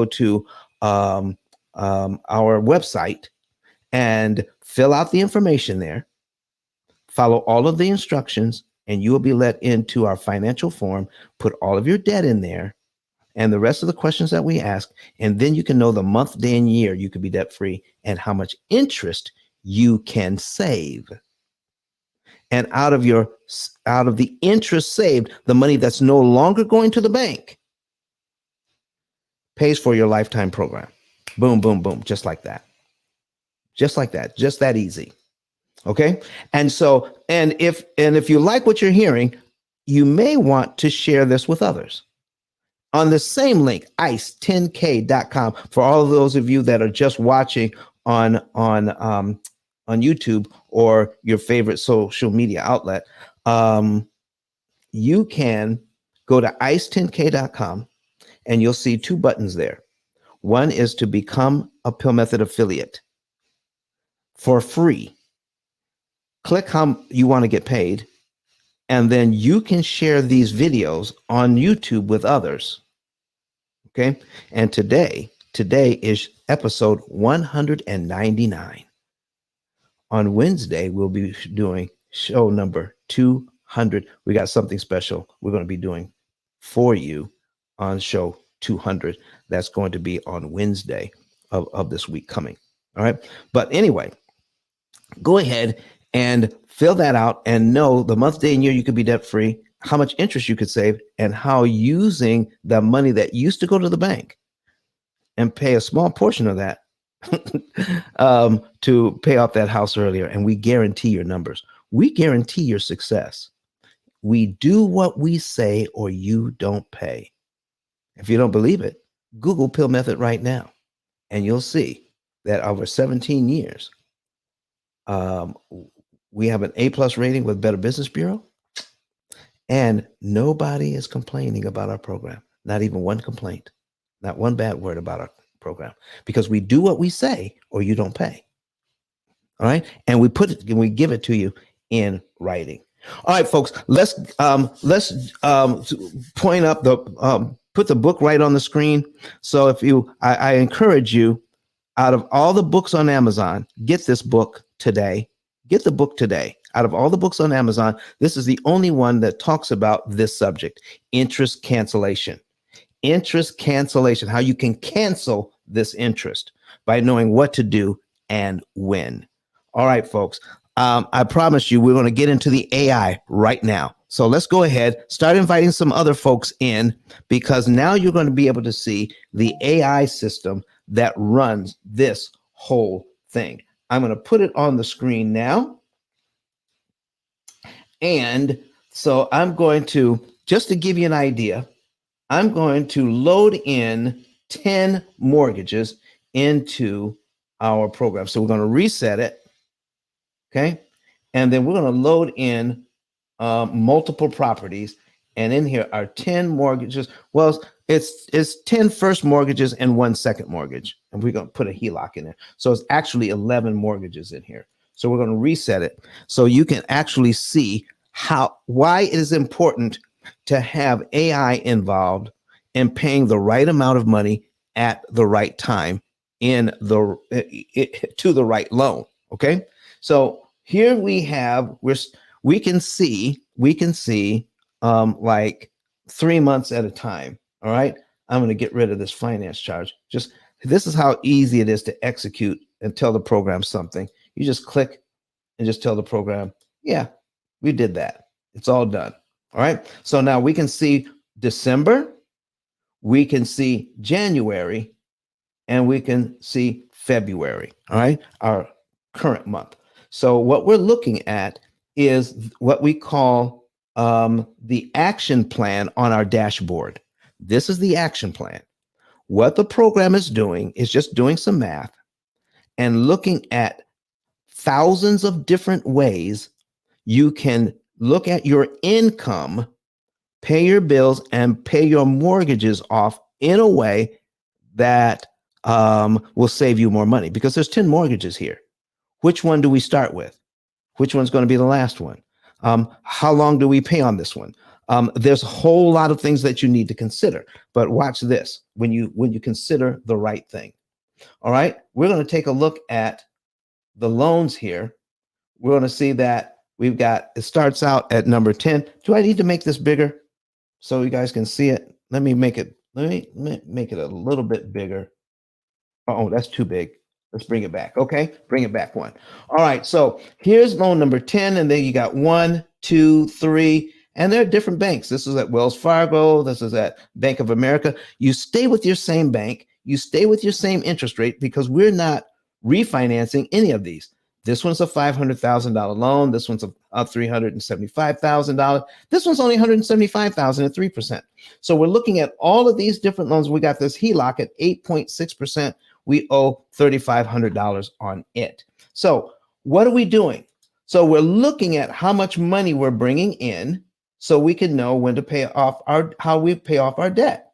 to our website and fill out the information there, follow all of the instructions, and you will be let into our financial form, put all of your debt in there and the rest of the questions that we ask. And then you can know the month, day, and year you could be debt free and how much interest you can save. And out of the interest saved, the money that's no longer going to the bank pays for your lifetime program. Boom, boom, boom, just like that. Just like that, just that easy. Okay. And so, and if you like what you're hearing, you may want to share this with others. On the same link, ice10k.com, for all of those of you that are just watching on YouTube or your favorite social media outlet, you can go to ice10k.com and you'll see two buttons there. One is to become a P.I.L.L Method affiliate for free. Click how you want to get paid, and then you can share these videos on YouTube with others. Okay. And today is episode 199. On Wednesday, we'll be doing show number 200. We got something special we're going to be doing for you on show 200. That's going to be on Wednesday of this week coming. All right. But anyway, go ahead and fill that out and know the month, day, and year you could be debt free, how much interest you could save, and how using the money that used to go to the bank and pay a small portion of that to pay off that house earlier. And we guarantee your numbers. We guarantee your success. We do what we say or you don't pay. If you don't believe it, Google P.I.L.L Method right now, and you'll see that over 17 years, we have an A+ rating with Better Business Bureau. And nobody is complaining about our program. Not even one complaint, not one bad word about our program, because we do what we say or you don't pay. All right. And we give it to you in writing. All right, folks, let's point up put the book right on the screen. So I encourage you, out of all the books on Amazon, get this book today. Get the book today. Out of all the books on Amazon, this is the only one that talks about this subject, interest cancellation. Interest cancellation, how you can cancel this interest by knowing what to do and when. All right, folks, I promise you we're going to get into the AI right now. So let's go ahead, start inviting some other folks in, because now you're going to be able to see the AI system that runs this whole thing. I'm going to put it on the screen now. And so I'm going to, just to give you an idea, I'm going to load in 10 mortgages into our program. So we're going to reset it. Okay. And then we're going to load in multiple properties. And in here are 10 mortgages. Well, it's 10 first mortgages and 1 second mortgage. And we're going to put a HELOC in there. So it's actually 11 mortgages in here. So we're going to reset it so you can actually see why it is important to have AI involved in paying the right amount of money at the right time to the right loan. Okay. So here we can see like 3 months at a time. All right. I'm going to get rid of this finance charge. This is how easy it is to execute and tell the program something. You just click and just tell the program, yeah, we did that. It's all done. All right. So now we can see December, we can see January, and we can see February. All right. Our current month. So what we're looking at is what we call the action plan on our dashboard. This is the action plan. What the program is doing is just doing some math and looking at thousands of different ways you can look at your income, pay your bills, and pay your mortgages off in a way that will save you more money, because there's 10 mortgages here. Which one do we start with? Which one's going to be the last one? How long do we pay on this one? There's a whole lot of things that you need to consider, but watch this when you consider the right thing. All right, we're going to take a look at the loans here. We're going to see that it starts out at number 10. Do I need to make this bigger so you guys can see it? Let me make it a little bit bigger. Oh, that's too big. Let's bring it back. Okay, bring it back one. All right, so here's loan number 10, and then you got 1, 2, 3, and they're different banks. This is at Wells Fargo. This is at Bank of America. You stay with your same bank. You stay with your same interest rate because we're not refinancing any of these. This one's a $500,000 loan. This one's a $375,000. This one's only $175,000 at 3%. So we're looking at all of these different loans. We got this HELOC at 8.6%. We owe $3,500 on it. So what are we doing? So we're looking at how much money we're bringing in so we can know when to how we pay off our debt.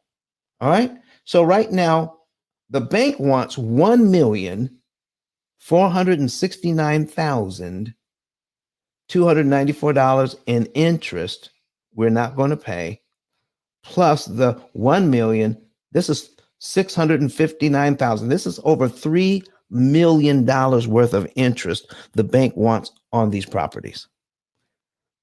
All right. So right now, the bank wants $1,469,294 in interest we're not going to pay, plus the $1 million. This is $659,000. This is over $3 million worth of interest the bank wants on these properties.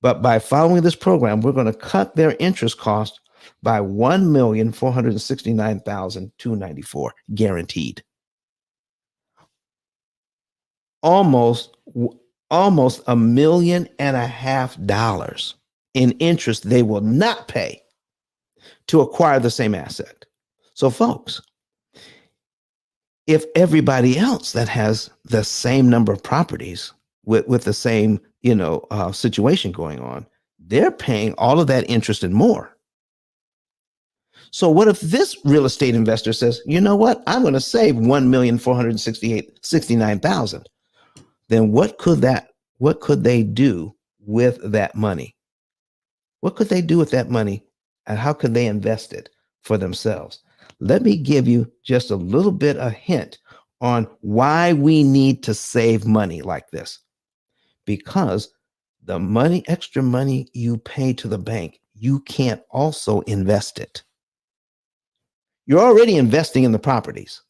But by following this program, we're going to cut their interest cost by $1,469,294 guaranteed. Almost $1.5 million in interest they will not pay to acquire the same asset. So folks, if everybody else that has the same number of properties with the same, situation going on, they're paying all of that interest and more. So what if this real estate investor says, you know what, I'm going to save $1,469,000. Then what could they do with that money? What could they do with that money, and how could they invest it for themselves? Let me give you just a little bit of hint on why we need to save money like this. Because the extra money you pay to the bank, you can't also invest it. You're already investing in the properties,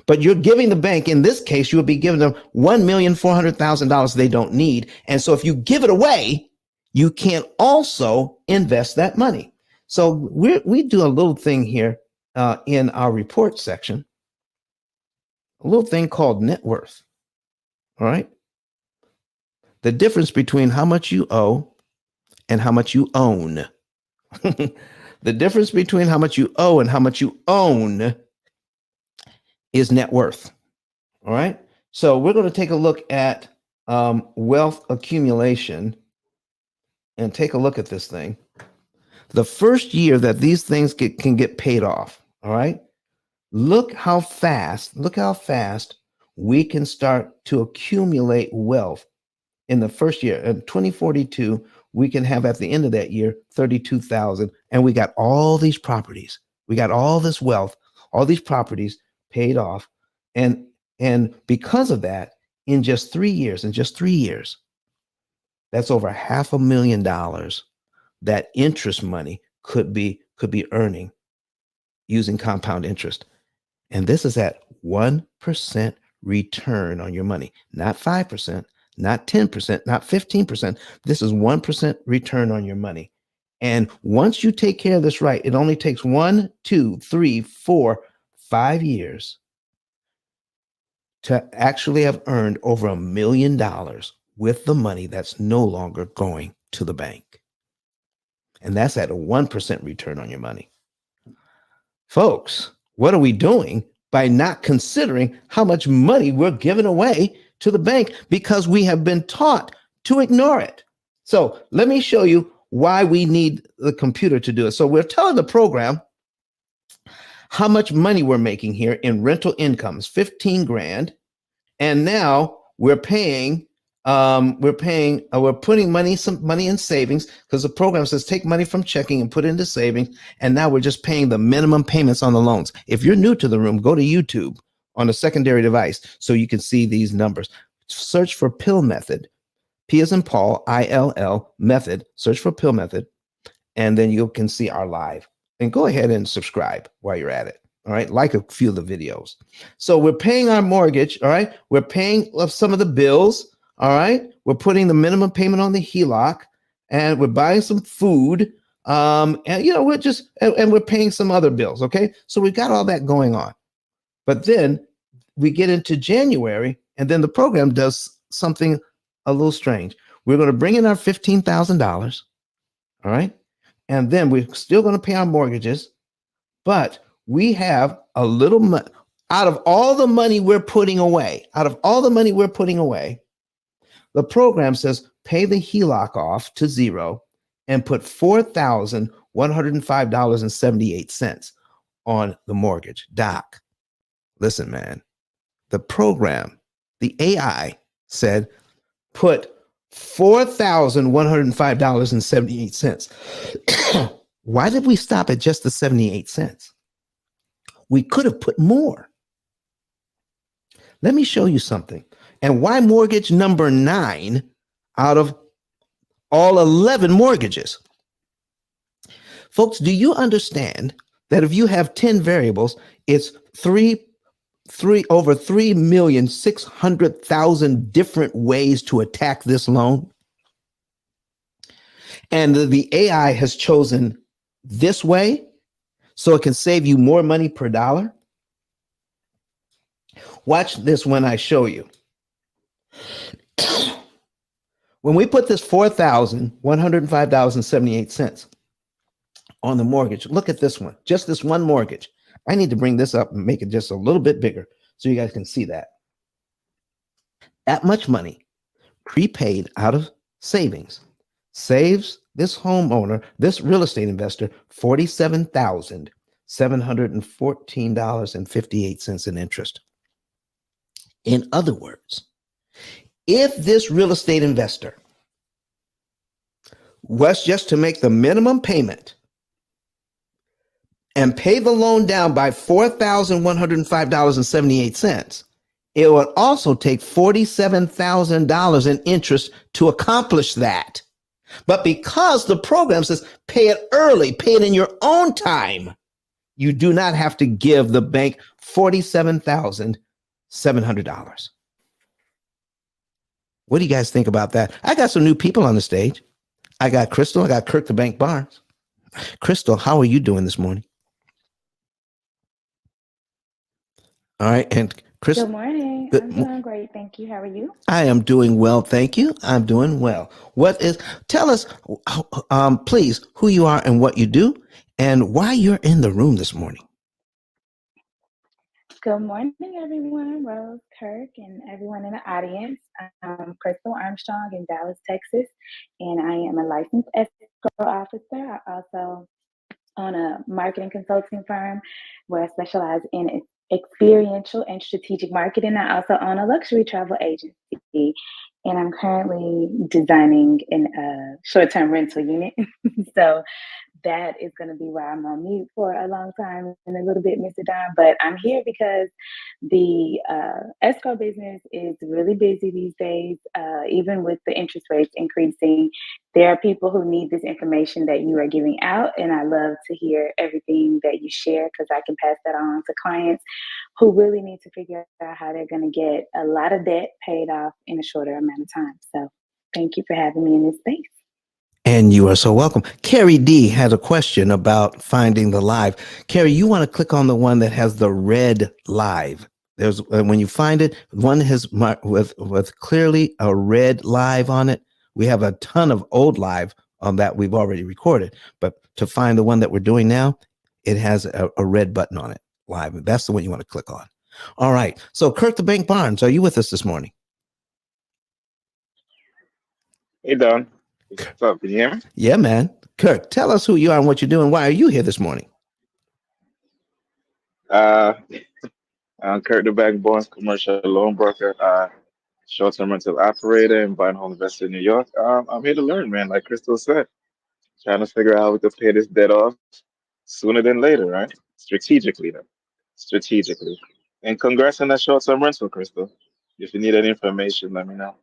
but you're giving the bank, in this case, you would be giving them $1,400,000 they don't need. And so if you give it away, you can't also invest that money. So we do a little thing here in our report section, a little thing called net worth. All right. The difference between how much you owe and how much you own. The difference between how much you owe and how much you own is net worth. All right. So we're going to take a look at wealth accumulation and take a look at this thing. The first year that these things can get paid off. All right. Look how fast we can start to accumulate wealth in the first year. In 2042, we can have at the end of that year 32,000, and we got all these properties. We got all this wealth, all these properties paid off, and because of that, in just 3 years, that's over $500,000 that interest money could be earning using compound interest. And this is at 1% return on your money, not 5%, not 10%, not 15%. This is 1% return on your money. And once you take care of this right, it only takes 1, 2, 3, 4, 5 years to actually have earned over $1 million with the money that's no longer going to the bank. And that's at a 1% return on your money. Folks, what are we doing by not considering how much money we're giving away to the bank because we have been taught to ignore it? So let me show you why we need the computer to do it. So we're telling the program how much money we're making here in rental incomes, 15 grand. And now we're putting some money in savings, because the program says take money from checking and put it into savings. And now we're just paying the minimum payments on the loans. If you're new to the room, go to YouTube on a secondary device so you can see these numbers. Search for P.I.L.L method, P as in Paul, I-L-L method, search for P.I.L.L method. and then you can see our live. And go ahead and subscribe while you're at it. All right, like a few of the videos. So we're paying our mortgage. All right, we're paying some of the bills. All right, we're putting the minimum payment on the HELOC, and we're buying some food. And we're just and we're paying some other bills. Okay, so we've got all that going on. But then we get into January, and then the program does something a little strange. We're going to bring in our $15,000. All right, and then we're still going to pay our mortgages, but we have a little money out of all the money we're putting away. The program says pay the HELOC off to zero and put $4,105.78 on the mortgage. Doc, listen, man, the program, the AI said put $4,105.78. Why did we stop at just the 78 cents? We could have put more. Let me show you something. And why mortgage number 9 out of all 11 mortgages? Folks, do you understand that if you have 10 variables, it's over 3,600,000 different ways to attack this loan? And the AI has chosen this way so it can save you more money per dollar. Watch this when I show you. When we put this $4,105.78 on the mortgage, look at this one, just this one mortgage. I need to bring this up and make it just a little bit bigger so you guys can see that. That much money prepaid out of savings saves this homeowner, this real estate investor, $47,714.58 in interest. In other words, if this real estate investor was just to make the minimum payment and pay the loan down by $4,105.78, it would also take $47,000 in interest to accomplish that. But because the program says pay it early, pay it in your own time, you do not have to give the bank $47,700. What do you guys think about that? I got some new people on the stage. I got Crystal. I got Kirk the Bank Barnes. Crystal, how are you doing this morning? All right. And Crystal. Good morning. I'm doing great. Thank you. How are you? I am doing well. Thank you. I'm doing well. Tell us, please, who you are and what you do and why you're in the room this morning. Good morning, everyone. Rose, Kirk, and everyone in the audience. I'm Crystal Armstrong in Dallas, Texas, and I am a licensed escrow officer. I also own a marketing consulting firm where I specialize in experiential and strategic marketing. I also own a luxury travel agency, and I'm currently designing a short-term rental unit. So that is going to be why I'm on mute for a long time and a little bit, Mr. Don. But I'm here because the escrow business is really busy these days. Even with the interest rates increasing, there are people who need this information that you are giving out. And I love to hear everything that you share because I can pass that on to clients who really need to figure out how they're going to get a lot of debt paid off in a shorter amount of time. So thank you for having me in this space. And you are so welcome. Carrie D has a question about finding the live. Carrie, you want to click on the one that has the red live. There's when you find it, one has with clearly a red live on it. We have a ton of old live on that we've already recorded, but to find the one that we're doing now, it has a red button on it, live. That's the one you want to click on. All right. So Kirk the Bank Barnes, are you with us this morning? Hey, Don. What's up? Can you hear me? Yeah, man. Kirk, tell us who you are and what you're doing. Why are you here this morning? I'm Kurt the Bank Barnes, commercial loan broker, short-term rental operator, and buy and hold investor in New York. I'm here to learn, man. Like Crystal said, trying to figure out how we can pay this debt off sooner than later, right? Strategically, though. Strategically. And congrats on that short-term rental, Crystal. If you need any information, let me know.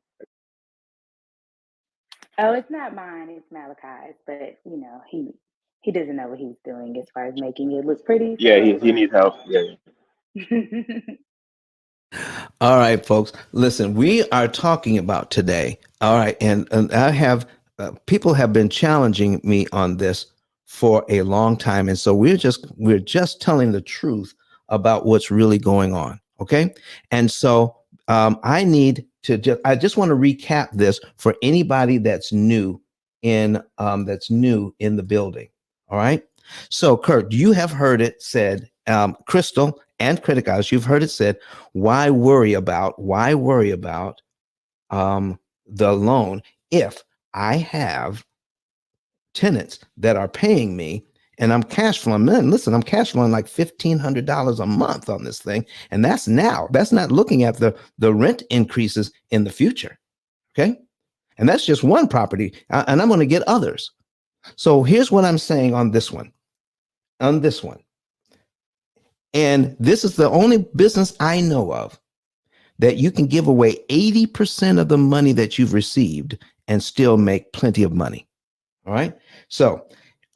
Oh, it's not mine. It's Malachi's, but he doesn't know what he's doing as far as making it look pretty. Yeah, So he needs help. Yeah. All right, folks. Listen, we are talking about today. All right, and I have people have been challenging me on this for a long time, and so we're just telling the truth about what's really going on. Okay, and so I just want to recap this for anybody that's new in the building. All right. So, Kurt, you have heard it said, Crystal and Criticals, you've heard it said, why worry about the loan if I have tenants that are paying me and I'm cash flowing? Man, listen, I'm cash flowing like $1,500 a month on this thing, and that's now. That's not looking at the rent increases in the future. Okay, and that's just one property, and I'm going to get others. So here's what I'm saying on this one. And this is the only business I know of that you can give away 80% of the money that you've received and still make plenty of money. All right. So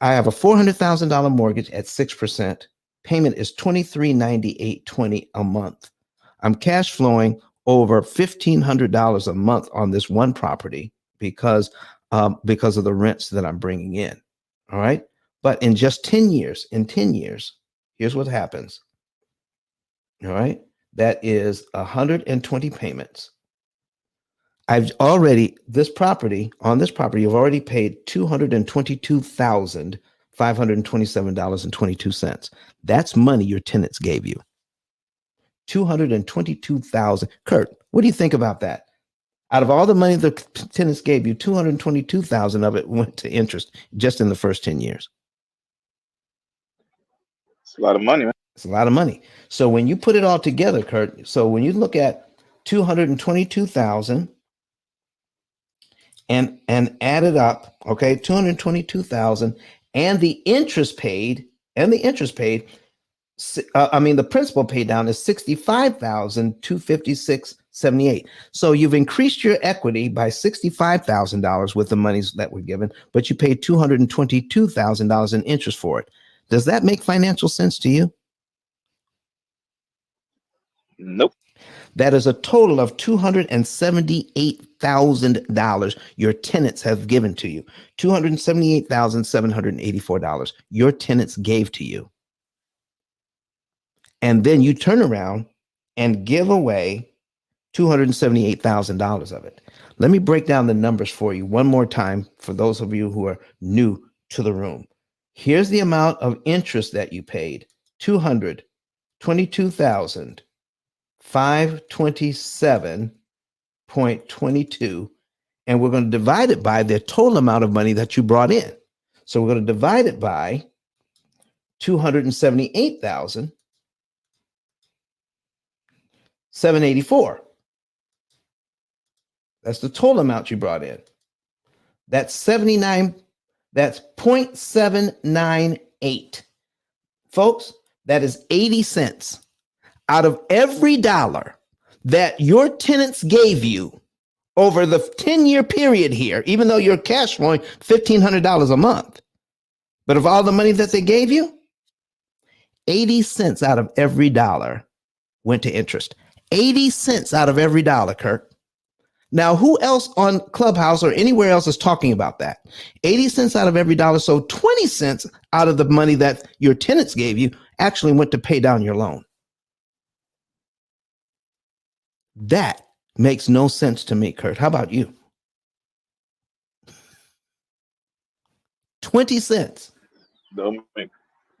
I have a $400,000 mortgage at 6%. Payment is $23.9820 a month. I'm cash flowing over $1,500 a month on this one property because of the rents that I'm bringing in. All right. But in just 10 years, here's what happens. All right. That is 120 payments. On this property, you've already paid $222,527.22. That's money your tenants gave you. 222,000. Kurt, what do you think about that? Out of all the money the tenants gave you, 222,000 of it went to interest just in the first 10 years. It's a lot of money, man. It's a lot of money. So when you put it all together, Kurt, so when you look at 222,000 and add it up, okay, 222,000 and the interest paid, the principal paid down is 65,256.78. So you've increased your equity by $65,000 with the monies that were given, but you paid $222,000 in interest for it. Does that make financial sense to you? Nope. That is a total of $278,000 your tenants have given to you. $278,784 your tenants gave to you. And then you turn around and give away $278,000 of it. Let me break down the numbers for you one more time for those of you who are new to the room. Here's the amount of interest that you paid, $222,527.22, and we're going to divide it by the total amount of money that you brought in. So we're going to divide it by 278,784. That's the total amount you brought in. That's 0.798. Folks, that is 80 cents out of every dollar that your tenants gave you over the 10-year period here, even though you're cash flowing $1,500 a month. But of all the money that they gave you, 80 cents out of every dollar went to interest. 80 cents out of every dollar, Kurt. Now, who else on Clubhouse or anywhere else is talking about that? 80 cents out of every dollar. So 20 cents out of the money that your tenants gave you actually went to pay down your loan. That makes no sense to me, Kurt. How about you? 20 cents. Don't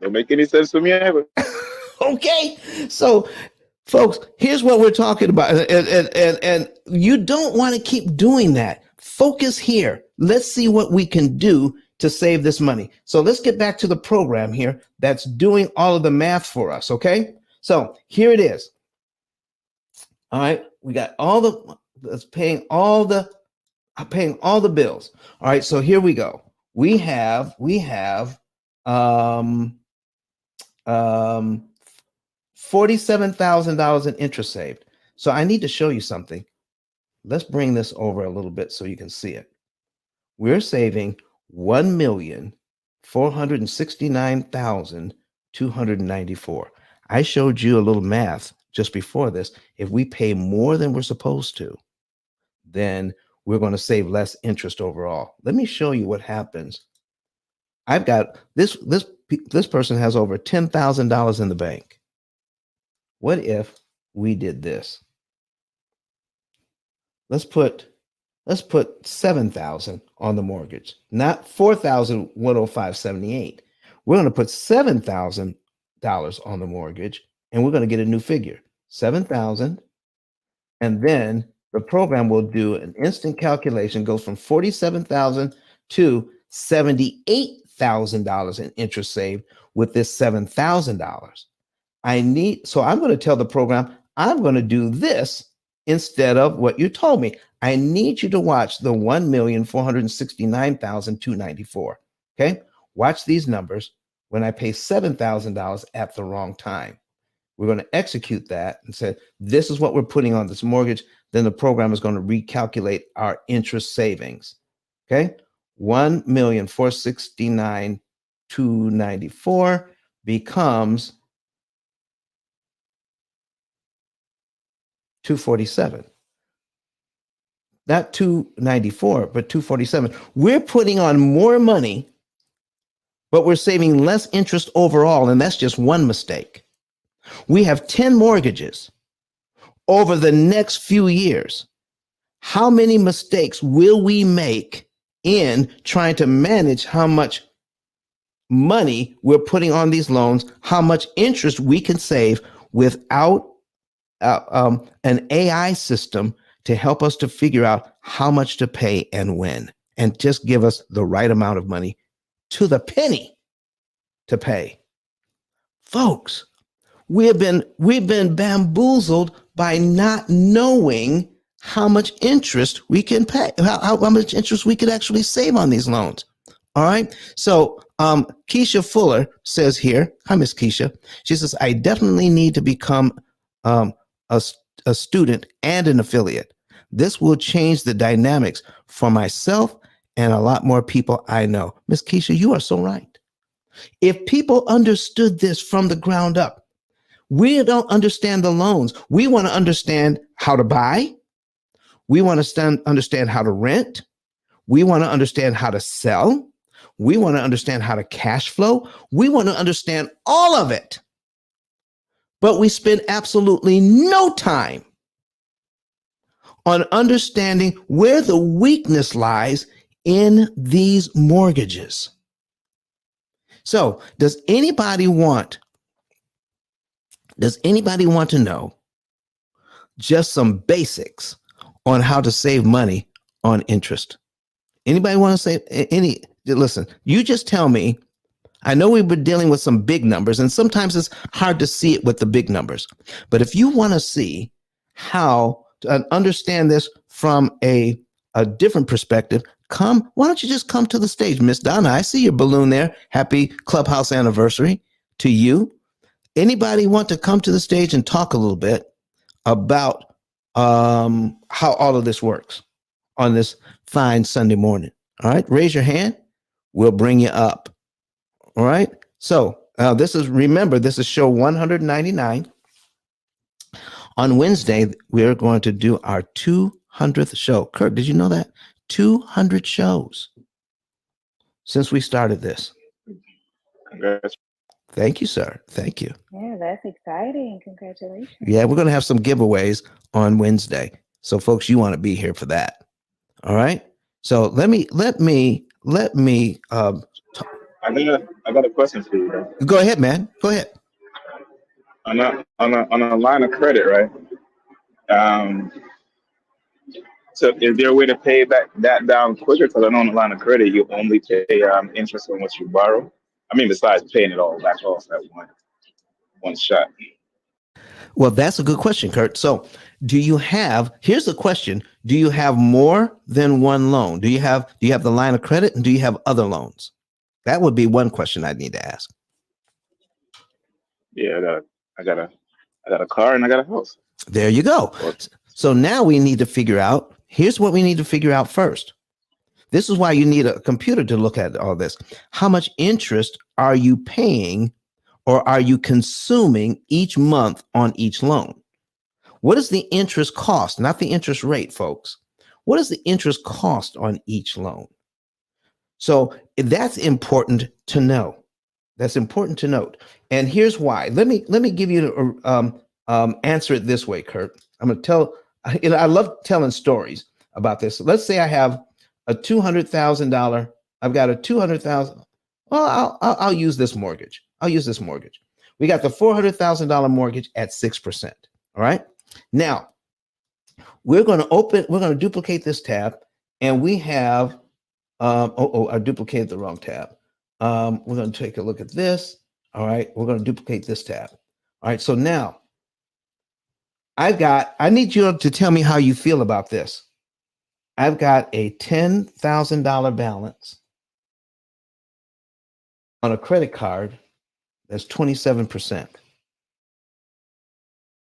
make any sense to me ever. Okay. So, folks, here's what we're talking about. And you don't want to keep doing that. Focus here. Let's see what we can do to save this money. So let's get back to the program here that's doing all of the math for us. Okay. So here it is. All right. We got paying all the bills. All right. So here we go. We have $47,000 in interest saved. So I need to show you something. Let's bring this over a little bit so you can see it. we're saving $1,469,294. I showed you a little math just before this. If we pay more than we're supposed to, then we're going to save less interest overall. Let me show you what happens. I've got this person has over $10,000 in the bank. What if we did this? Let's put 7,000 on the mortgage, not 4,105.78. We're going to put $7,000 on the mortgage, and we're going to get a new figure, 7,000. And then the program will do an instant calculation, goes from 47,000 to $78,000 in interest saved with this $7,000. So I'm going to tell the program, I'm going to do this instead of what you told me. I need you to watch the 1,469,294. Okay. Watch these numbers when I pay $7,000 at the wrong time. We're going to execute that and say, this is what we're putting on this mortgage. Then the program is going to recalculate our interest savings. Okay. 1,469,294 becomes 247. Not 294, but 247. We're putting on more money, but we're saving less interest overall. And that's just one mistake. We have 10 mortgages over the next few years. How many mistakes will we make in trying to manage how much money we're putting on these loans, how much interest we can save without an AI system to help us to figure out how much to pay and when, and just give us the right amount of money to the penny to pay. Folks, we've been bamboozled by not knowing how much interest we can pay, how much interest we could actually save on these loans. All right. So Keisha Fuller says here, hi, Miss Keisha. She says, I definitely need to become a student and an affiliate. This will change the dynamics for myself and a lot more people I know. Miss Keisha, you are so right. If people understood this from the ground up, we don't understand the loans. We want to understand how to buy. We want to understand how to rent. We want to understand how to sell. We want to understand how to cash flow. We want to understand all of it. But we spend absolutely no time on understanding where the weakness lies in these mortgages. So, does anybody want to know just some basics on how to save money on interest? Anybody want to say any? Listen, you just tell me. I know we've been dealing with some big numbers, and sometimes it's hard to see it with the big numbers. But if you want to see how to understand this from a different perspective, why don't you just come to the stage? Miss Donna, I see your balloon there. Happy Clubhouse anniversary to you. Anybody want to come to the stage and talk a little bit about how all of this works on this fine Sunday morning? All right, raise your hand. We'll bring you up. All right. So this is show 199. On Wednesday, we're going to do our 200th show. Kurt, did you know that? 200 shows since we started this. Congrats. Thank you, sir. Thank you. Yeah, that's exciting. Congratulations. Yeah, we're going to have some giveaways on Wednesday. So folks, you want to be here for that. All right. So let me I got a question for you, though. go ahead, man. Go ahead. On a line of credit, right? So is there a way to pay that down quicker? Because I know on the line of credit, you only pay interest on what you borrow. I mean, besides paying it all back off at one shot. Well, that's a good question, Kurt. So here's the question. Do you have more than one loan? Do you have the line of credit, and do you have other loans? That would be one question I need to ask. Yeah, I got a car and I got a house. There you go. So now we need to figure out, here's what we need to figure out first. This is why you need a computer to look at all this. How much interest are you paying or are you consuming each month on each loan? What is the interest cost? Not the interest rate, folks. What is the interest cost on each loan? So that's important to know. That's important to note. And here's why. Let me give you answer it this way, Kurt. I'm going to tell. I love telling stories about this. Let's say I have a $200,000. I've got a $200,000. Well, I'll use this mortgage. I'll use this mortgage. We got the $400,000 mortgage at 6%. All right. Now we're going to duplicate this tab, and we have. I duplicated the wrong tab. We're going to take a look at this. All right. We're going to duplicate this tab. All right. So now I need you to tell me how you feel about this. I've got a $10,000 balance on a credit card that's 27%.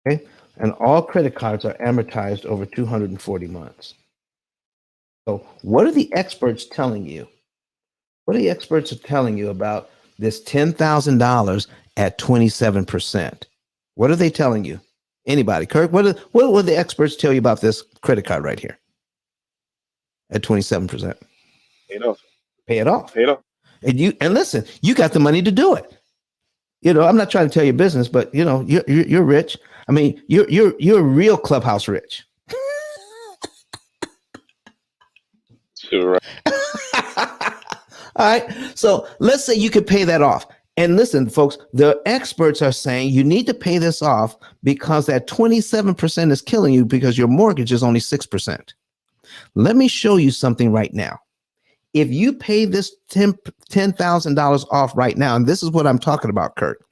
Okay. And all credit cards are amortized over 240 months. So what are the experts telling you? What are the experts telling you about this $10,000 at 27%? What are they telling you? Anybody? Kirk, what will the experts tell you about this credit card right here at 27%? Pay it off. Pay it off. Pay it off. And listen, you got the money to do it. You know, I'm not trying to tell you business, but you know, you're rich. I mean, you're real Clubhouse rich. Sure. All right. So let's say you could pay that off. And listen, folks, the experts are saying you need to pay this off because that 27% is killing you because your mortgage is only 6%. Let me show you something right now. If you pay this $10,000 off right now, and this is what I'm talking about, Kurt,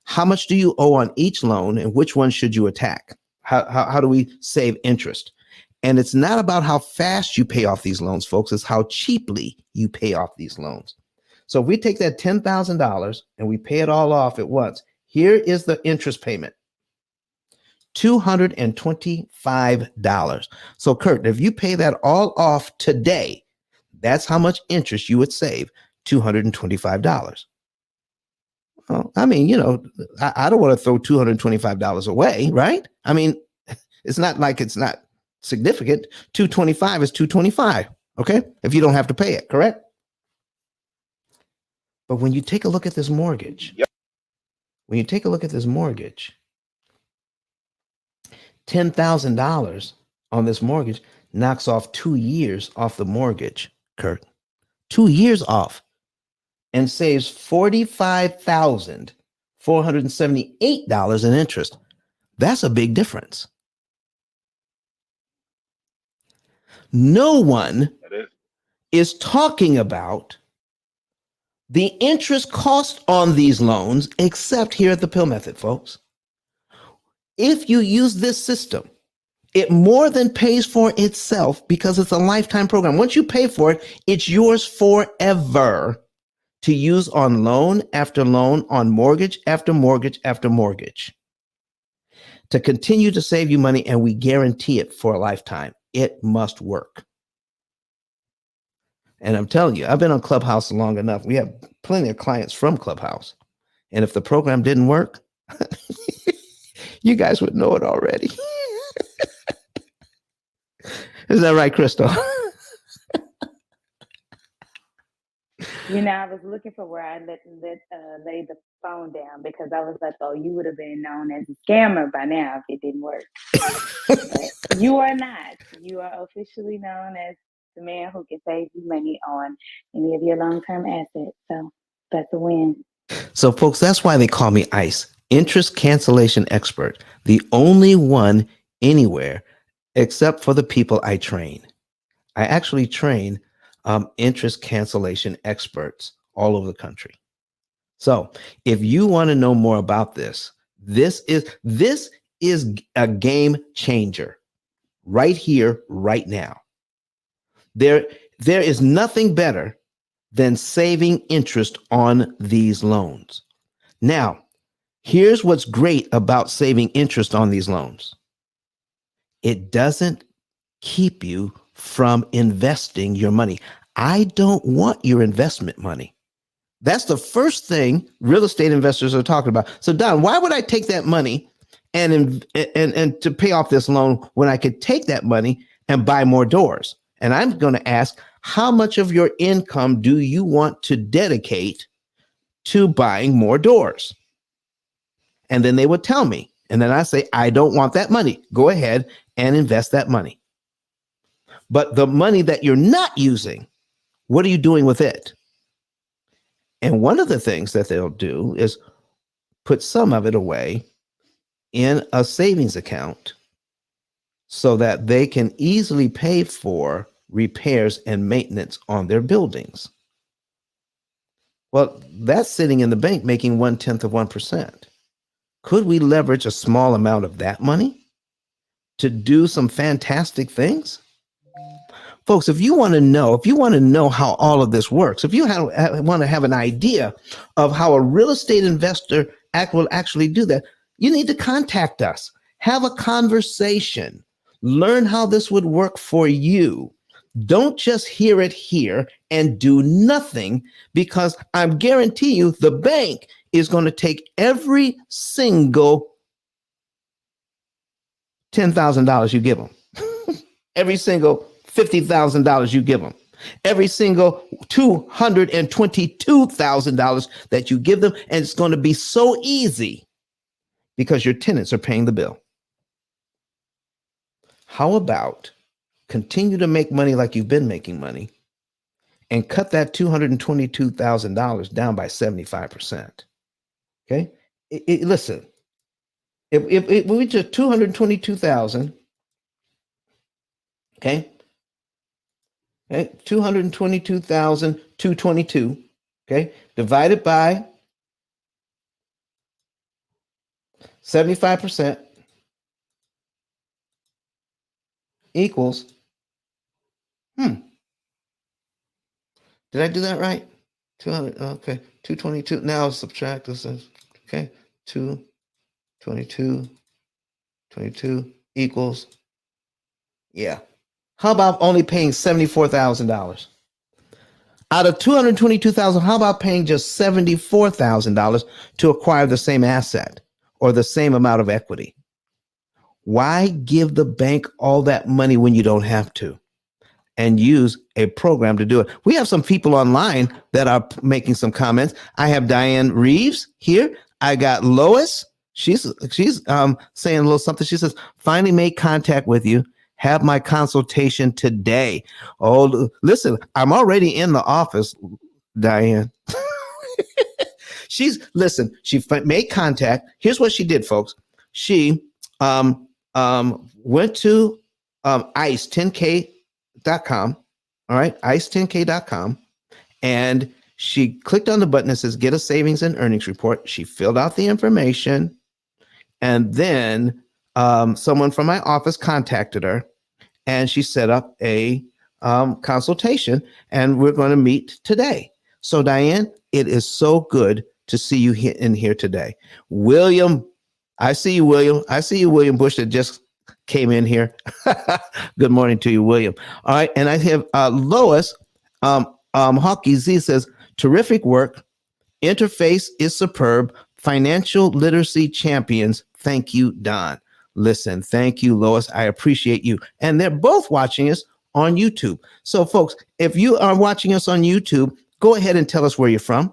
how much do you owe on each loan and which one should you attack? How do we save interest? And it's not about how fast you pay off these loans, folks. It's how cheaply you pay off these loans. So if we take that $10,000 and we pay it all off at once, here is the interest payment, $225. So Kurt, if you pay that all off today, that's how much interest you would save, $225. Well, I mean, you know, I don't want to throw $225 away, right? I mean, it's not like it's not significant. 225 is 225. Okay. If you don't have to pay it, correct? But when you take a look at this mortgage, Yep. when you take a look at this mortgage, $10,000 on this mortgage knocks off 2 years off the mortgage, Kurt. 2 years off, and saves $45,478 in interest. That's a big difference. No one is talking about the interest cost on these loans except here at the P.I.L.L method, folks. If you use this system, it more than pays for itself because it's a lifetime program. Once you pay for it, it's yours forever to use on loan after loan, on mortgage after mortgage after mortgage, to continue to save you money, and we guarantee it for a lifetime. It must work. And I'm telling you, I've been on Clubhouse long enough. We have plenty of clients from Clubhouse. And if the program didn't work, you guys would know it already. Is that right, Crystal? You know, I was looking for where I laid the phone down because I was like, oh, you would have been known as a scammer by now if it didn't work. But you are not. You are officially known as the man who can save you money on any of your long-term assets. So that's a win. So, folks, that's why they call me ICE, Interest Cancellation Expert, the only one anywhere except for the people I train. I actually train interest cancellation experts all over the country. So if you want to know more about this, this is a game changer right here, right now. There is nothing better than saving interest on these loans. Now, here's what's great about saving interest on these loans. It doesn't keep you from investing your money. I don't want your investment money. That's the first thing real estate investors are talking about. So Don, why would I take that money and to pay off this loan when I could take that money and buy more doors? And I'm going to ask, how much of your income do you want to dedicate to buying more doors? And then they would tell me. And then I say, I don't want that money. Go ahead and invest that money. But the money that you're not using, what are you doing with it? And one of the things that they'll do is put some of it away in a savings account so that they can easily pay for repairs and maintenance on their buildings. Well, that's sitting in the bank making 1/10 of 1%. Could we leverage a small amount of that money to do some fantastic things? Folks, if you want to know how all of this works, if you want to have an idea of how a real estate investor will actually do that, you need to contact us. Have a conversation. Learn how this would work for you. Don't just hear it here and do nothing, because I guarantee you the bank is going to take every single $10,000 you give them, every single $50,000 you give them, every single $222,000 that you give them. And it's going to be so easy because your tenants are paying the bill. How about continue to make money like you've been making money and cut that $222,000 down by 75%. Okay. Listen, if we just 222,000, okay, 222,222, okay, divided by 75% equals, did I do that right? 200, okay, 222. Now subtract this, okay, 222, 22 equals, yeah. How about only paying $74,000? Out of $222,000, how about paying just $74,000 to acquire the same asset or the same amount of equity? Why give the bank all that money when you don't have to, and use a program to do it? We have some people online that are making some comments. I have Diane Reeves here. I got Lois. She's saying a little something. She says, finally made contact with you. Have my consultation today. Oh, listen, I'm already in the office, Diane. She made contact. Here's what she did, folks. She went to ice10k.com. All right, ice10k.com. And she clicked on the button that says get a savings and earnings report. She filled out the information. And then someone from my office contacted her, and she set up a consultation, and we're going to meet today. So Diane, it is so good to see you in here today. William, I see you, William. I see you, William Bush, that just came in here. Good morning to you, William. All right, and I have Lois Hockey Z says, terrific work. Interface is superb. Financial literacy champions. Thank you, Don. Listen, thank you, Lois. I appreciate you. And they're both watching us on YouTube. So, folks, if you are watching us on YouTube, go ahead and tell us where you're from.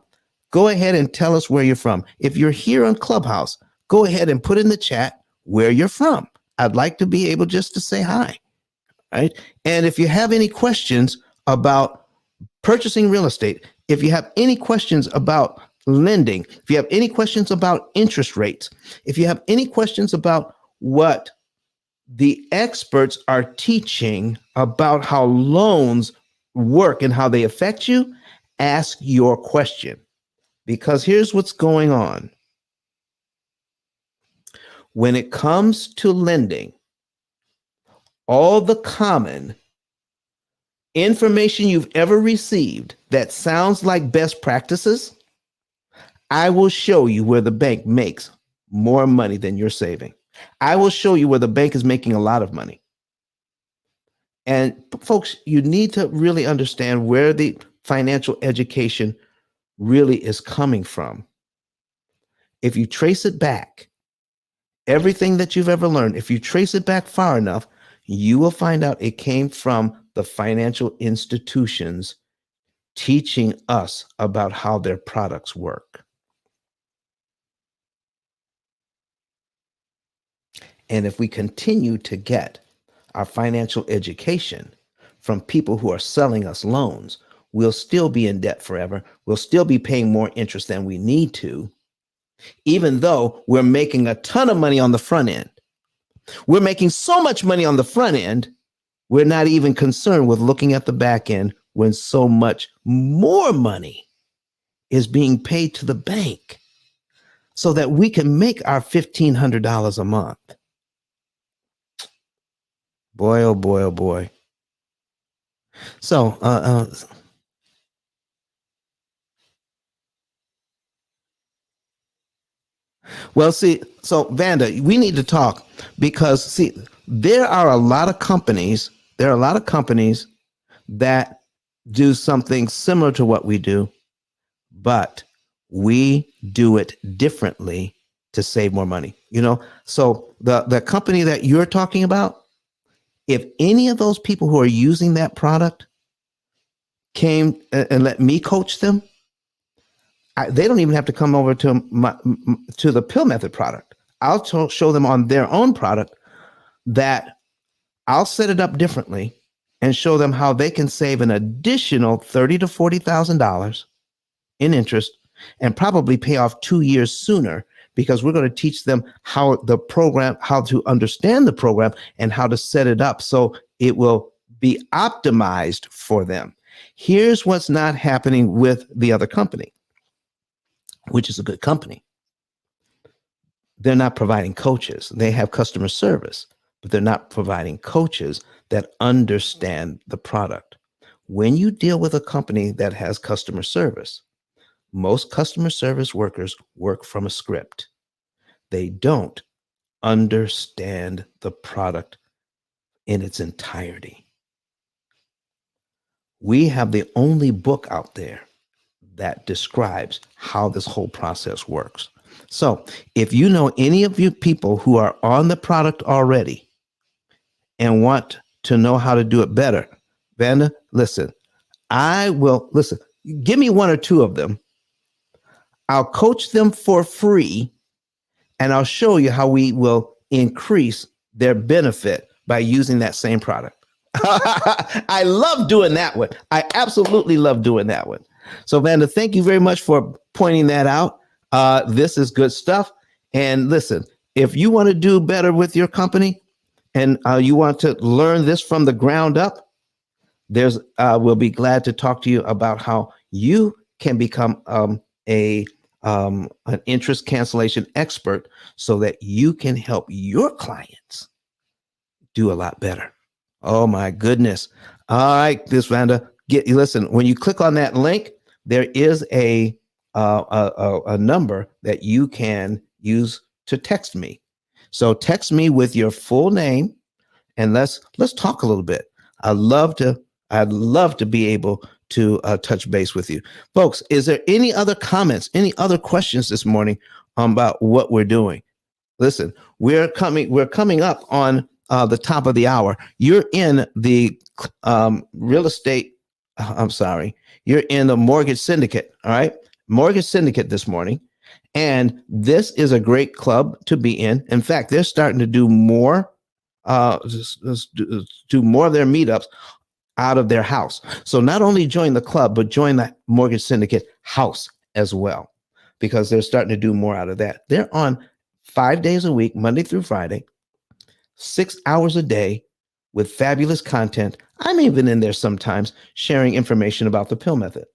Go ahead and tell us where you're from. If you're here on Clubhouse, go ahead and put in the chat where you're from. I'd like to be able just to say hi. Right? And if you have any questions about purchasing real estate, if you have any questions about lending, if you have any questions about interest rates, if you have any questions about what the experts are teaching about how loans work and how they affect you, ask your question. Because here's what's going on. When it comes to lending, all the common information you've ever received that sounds like best practices, I will show you where the bank makes more money than you're saving. I will show you where the bank is making a lot of money. And folks, you need to really understand where the financial education really is coming from. If you trace it back, everything that you've ever learned, if you trace it back far enough, you will find out it came from the financial institutions teaching us about how their products work. And if we continue to get our financial education from people who are selling us loans, we'll still be in debt forever. We'll still be paying more interest than we need to, even though we're making a ton of money on the front end. We're making so much money on the front end, we're not even concerned with looking at the back end when so much more money is being paid to the bank so that we can make our $1,500 a month. Boy, oh boy, oh boy. So, well, see, so Vanda, we need to talk because, see, there are a lot of companies that do something similar to what we do, but we do it differently to save more money. So the company that you're talking about, if any of those people who are using that product came and let me coach them, they don't even have to come over to the P.I.L.L method product. I'll show them on their own product that I'll set it up differently and show them how they can save an additional $30,000 to $40,000 in interest and probably pay off 2 years sooner, because we're going to teach them how to understand the program and how to set it up so it will be optimized for them. Here's what's not happening with the other company, which is a good company. They're not providing coaches. They have customer service, but they're not providing coaches that understand the product. When you deal with a company that has customer service, most customer service workers work from a script. They don't understand the product in its entirety. We have the only book out there that describes how this whole process works. So if you know any of you people who are on the product already and want to know how to do it better, Vanda, listen, give me one or two of them. I'll coach them for free, and I'll show you how we will increase their benefit by using that same product. I love doing that one. I absolutely love doing that one. So, Vanda, thank you very much for pointing that out. This is good stuff. And listen, if you want to do better with your company and you want to learn this from the ground up, we'll be glad to talk to you about how you can become an interest cancellation expert so that you can help your clients do a lot better. Oh my goodness. All right, this Vanda, listen, when you click on that link, there is a number that you can use to text me. So text me with your full name and let's talk a little bit. I'd love to be able to touch base with you. Folks, is there any other comments, any other questions this morning about what we're doing? Listen, we're coming up on the top of the hour. You're in the real estate. You're in the mortgage syndicate. All right. Mortgage syndicate this morning. And this is a great club to be in. In fact, they're starting to do more of their meetups out of their house. So not only join the club, but join the mortgage syndicate house as well, because they're starting to do more out of that. They're on 5 days a week, Monday through Friday, 6 hours a day with fabulous content. I'm even in there sometimes sharing information about the P.I.L.L method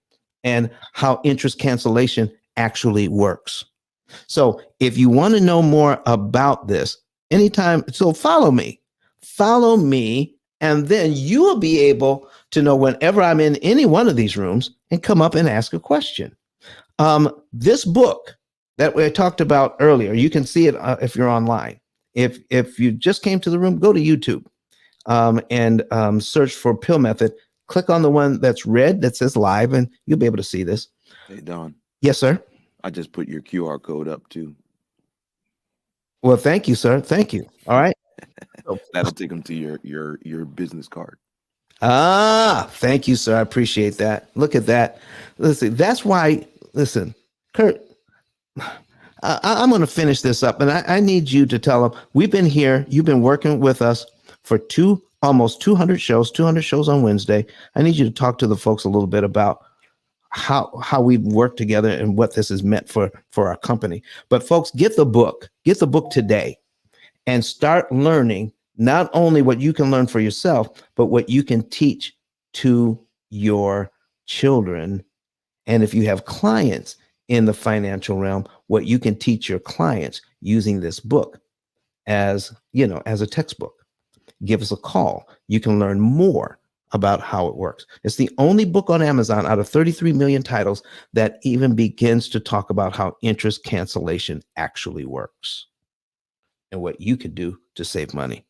and how interest cancellation actually works. So if you want to know more about this anytime, so follow me, and then you will be able to know whenever I'm in any one of these rooms and come up and ask a question. This book that we talked about earlier, you can see it if you're online. If you just came to the room, go to YouTube. and search for Pill Method. Click on the one that's red that says live, and you'll be able to see this. Hey, Don. Yes, sir. I just put your QR code up too. Well, thank you, sir. Thank you. All right. That'll take them to your business card. Thank you, sir. I appreciate that. Look at that. Listen, that's why. Listen, Kurt, I'm going to finish this up, and I need you to tell them we've been here. You've been working with us for almost 200 shows on Wednesday. I need you to talk to the folks a little bit about how we work together and what this has meant for our company. But folks, get the book today and start learning not only what you can learn for yourself, but what you can teach to your children. And if you have clients in the financial realm, what you can teach your clients using this book as a textbook. Give us a call. You can learn more about how it works. It's the only book on Amazon out of 33 million titles that even begins to talk about how interest cancellation actually works and what you can do to save money.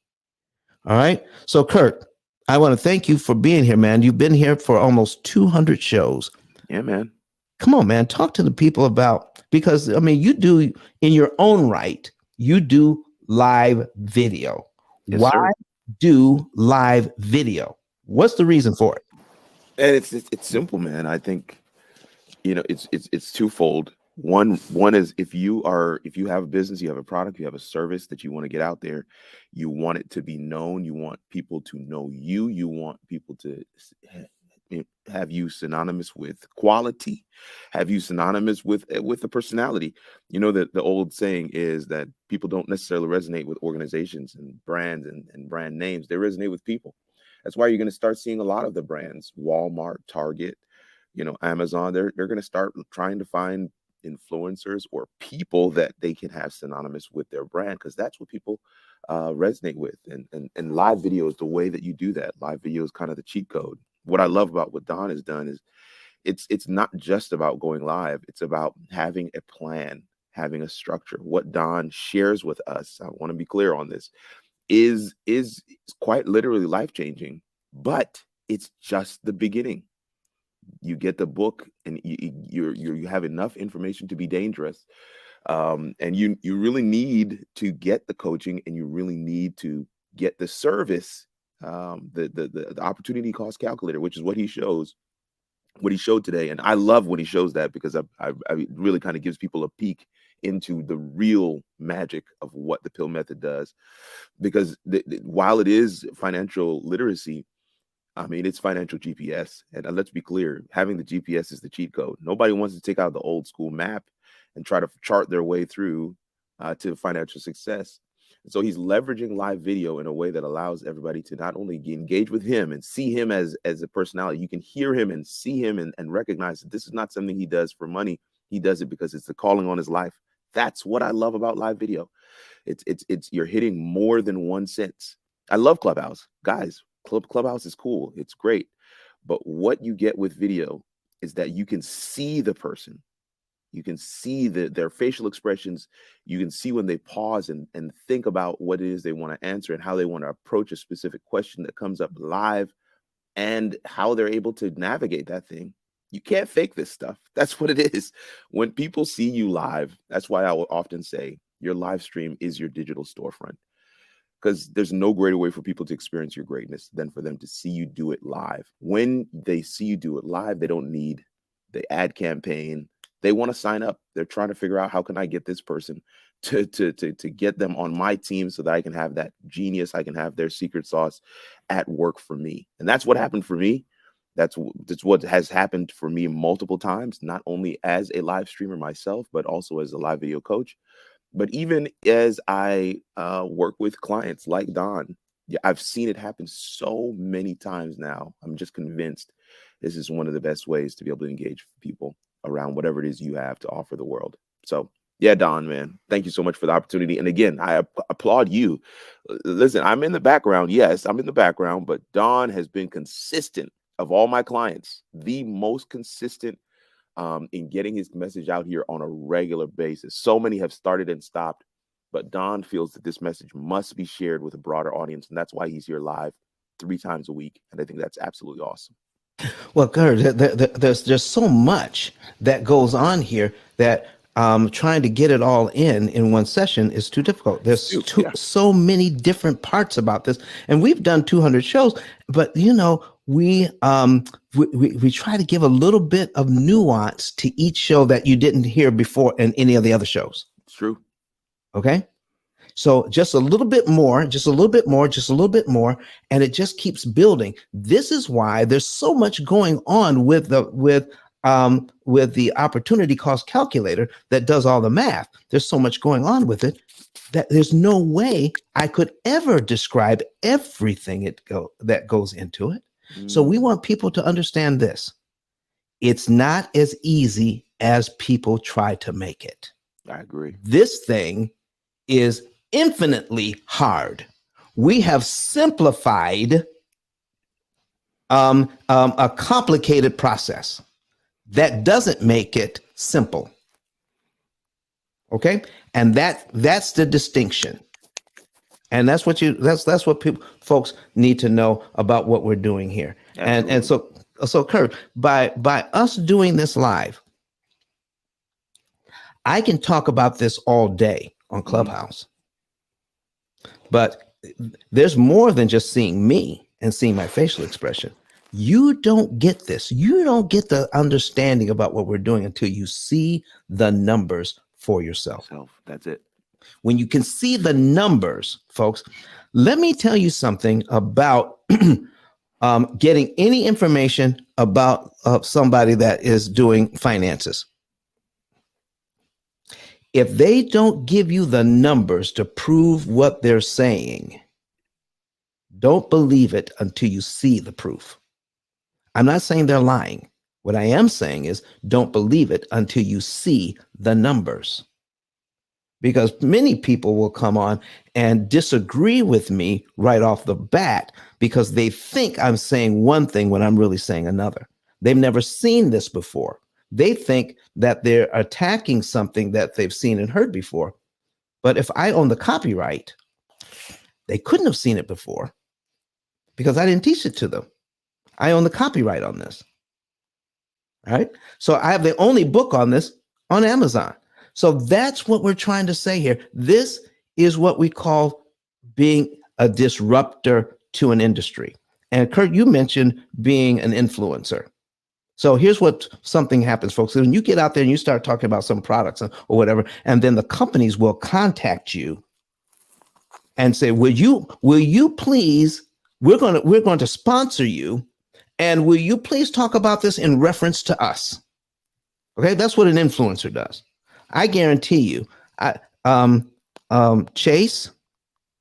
All right. So, Kurt, I want to thank you for being here, man. You've been here for almost 200 shows. Yeah, man. Come on, man. Talk to the people about, because, I mean, you do in your own right, you do live video. Yes, Why sir. do live video? What's the reason for it? And it's simple, man. I think, it's twofold. One is if you have a business, you have a product, you have a service that you want to get out there, you want it to be known, you want people to know you, you want people to have you synonymous with quality, have you synonymous with the personality. You know that the old saying is that people don't necessarily resonate with organizations and brands and brand names. They resonate with people. That's why you're going to start seeing a lot of the brands, Walmart, Target, Amazon. They're going to start trying to find influencers or people that they can have synonymous with their brand, because that's what people resonate with. And live video is the way that you do that. Live video is kind of the cheat code. What I love about what Don has done is it's not just about going live. It's about having a plan, having a structure. What Don shares with us, I want to be clear on this, is quite literally life-changing, but it's just the beginning. You get the book and you have enough information to be dangerous. And you really need to get the coaching, and you really need to get the service, the opportunity cost calculator, which is what he showed today. And I love when he shows that, because I really kind of gives people a peek into the real magic of what the P.I.L.L method does. Because while it is financial literacy, I mean, it's financial GPS. And let's be clear, having the GPS is the cheat code. Nobody wants to take out the old school map and try to chart their way through to financial success. And so he's leveraging live video in a way that allows everybody to not only engage with him and see him as a personality, you can hear him and see him and recognize that this is not something he does for money. He does it because it's the calling on his life. That's what I love about live video. It's you're hitting more than one sense. I love Clubhouse. Guys, Clubhouse is cool. It's great. But what you get with video is that you can see the person. You can see their facial expressions. You can see when they pause and think about what it is they want to answer and how they want to approach a specific question that comes up live, and how they're able to navigate that thing. You can't fake this stuff. That's what it is. When people see you live, that's why I will often say your live stream is your digital storefront. Because there's no greater way for people to experience your greatness than for them to see you do it live. When they see you do it live, they don't need the ad campaign. They want to sign up. They're trying to figure out, how can I get this person to get them on my team so that I can have that genius, I can have their secret sauce at work for me. And that's what happened for me. That's what has happened for me multiple times, not only as a live streamer myself, but also as a live video coach. But even as I work with clients like Don, I've seen it happen so many times now. I'm just convinced this is one of the best ways to be able to engage people around whatever it is you have to offer the world. So yeah, Don, man, thank you so much for the opportunity. And again, I applaud you. Listen, I'm in the background. Yes, I'm in the background, but Don has been consistent. Of all my clients, the most consistent in getting his message out here on a regular basis. So many have started and stopped, but Don feels that this message must be shared with a broader audience, and that's why he's here live. 3 times a week. And I think that's absolutely awesome. Well, Kurt, there's so much that goes on here that trying to get it all in one session is too difficult. There's so many different parts about this, and we've done 200 shows. But we try to give a little bit of nuance to each show that you didn't hear before in any of the other shows. It's true. Okay. So just a little bit more, just a little bit more, just a little bit more, and it just keeps building. This is why there's so much going on with the opportunity cost calculator that does all the math. There's so much going on with it that there's no way I could ever describe everything that goes into it. So we want people to understand this. It's not as easy as people try to make it. I agree. This thing is infinitely hard. We have simplified a complicated process. That doesn't make it simple. Okay? And that's the distinction. And that's what folks need to know about what we're doing here. Absolutely. And so Kurt, by us doing this live, I can talk about this all day on Clubhouse. But there's more than just seeing me and seeing my facial expression. You don't get this. You don't get the understanding about what we're doing until you see the numbers for yourself. That's it. When you can see the numbers, folks, let me tell you something about getting any information about somebody that is doing finances. If they don't give you the numbers to prove what they're saying, don't believe it until you see the proof. I'm not saying they're lying. What I am saying is don't believe it until you see the numbers. Because many people will come on and disagree with me right off the bat because they think I'm saying one thing when I'm really saying another. They've never seen this before. They think that they're attacking something that they've seen and heard before. But if I own the copyright, they couldn't have seen it before because I didn't teach it to them. I own the copyright on this. All right. So I have the only book on this on Amazon. So that's what we're trying to say here. This is what we call being a disruptor to an industry. And Kurt, you mentioned being an influencer. So here's what something happens, folks. When you get out there and you start talking about some products or whatever, and then the companies will contact you and say, will you please, we're going to sponsor you. And will you please talk about this in reference to us? Okay, that's what an influencer does. I guarantee you, Chase,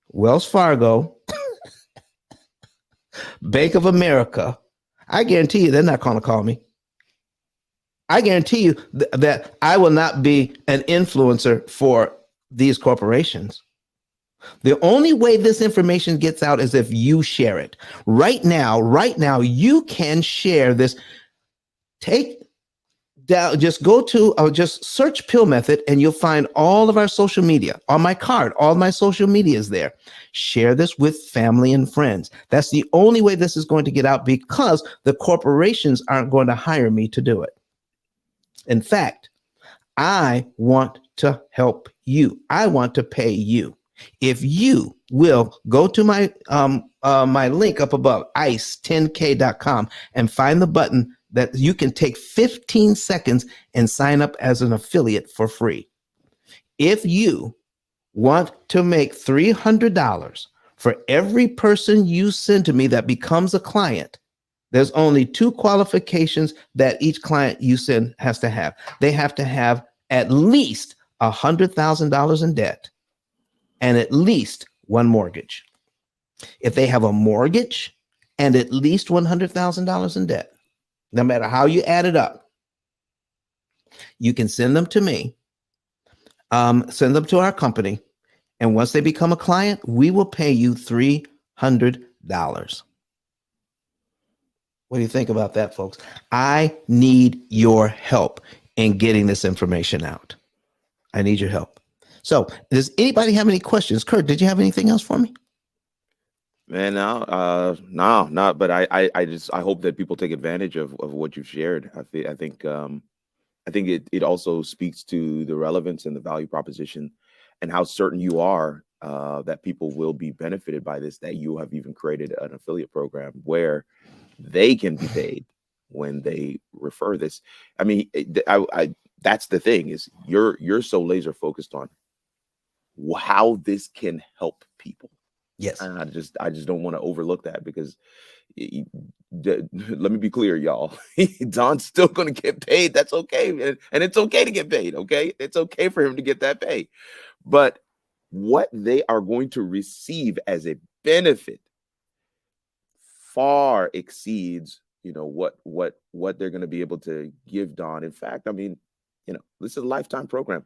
Wells Fargo, Bank of America, I guarantee you they're not going to call me. I guarantee you that I will not be an influencer for these corporations. The only way this information gets out is if you share it. Right now, you can share this. Take down, just go to, just search P.I.L.L Method and you'll find all of our social media. On my card, all my social media is there. Share this with family and friends. That's the only way this is going to get out because the corporations aren't going to hire me to do it. In fact, I want to help you. I want to pay you. If you will go to my my link up above, ice10k.com, and find the button that you can take 15 seconds and sign up as an affiliate for free. If you want to make $300 for every person you send to me that becomes a client, there's only 2 qualifications that each client you send has to have. They have to have at least $100,000 in debt and at least 1 mortgage. If they have a mortgage and at least $100,000 in debt, no matter how you add it up, you can send them to me, send them to our company, and once they become a client, we will pay you $300. What do you think about that, folks? I need your help in getting this information out. I need your help. So does anybody have any questions? Kurt, did you have anything else for me? Man, no, not. But I hope that people take advantage of what you've shared. I think it also speaks to the relevance and the value proposition, and how certain you are that people will be benefited by this. That you have even created an affiliate program where they can be paid when they refer this. I mean, that's the thing, is you're so laser focused on how this can help people. Yes. And I just don't want to overlook that, because let me be clear, y'all. Don's still going to get paid. That's okay, and it's okay to get paid. Okay, it's okay for him to get that pay, but what they are going to receive as a benefit far exceeds, what they're going to be able to give Don. In fact, I mean, this is a lifetime program.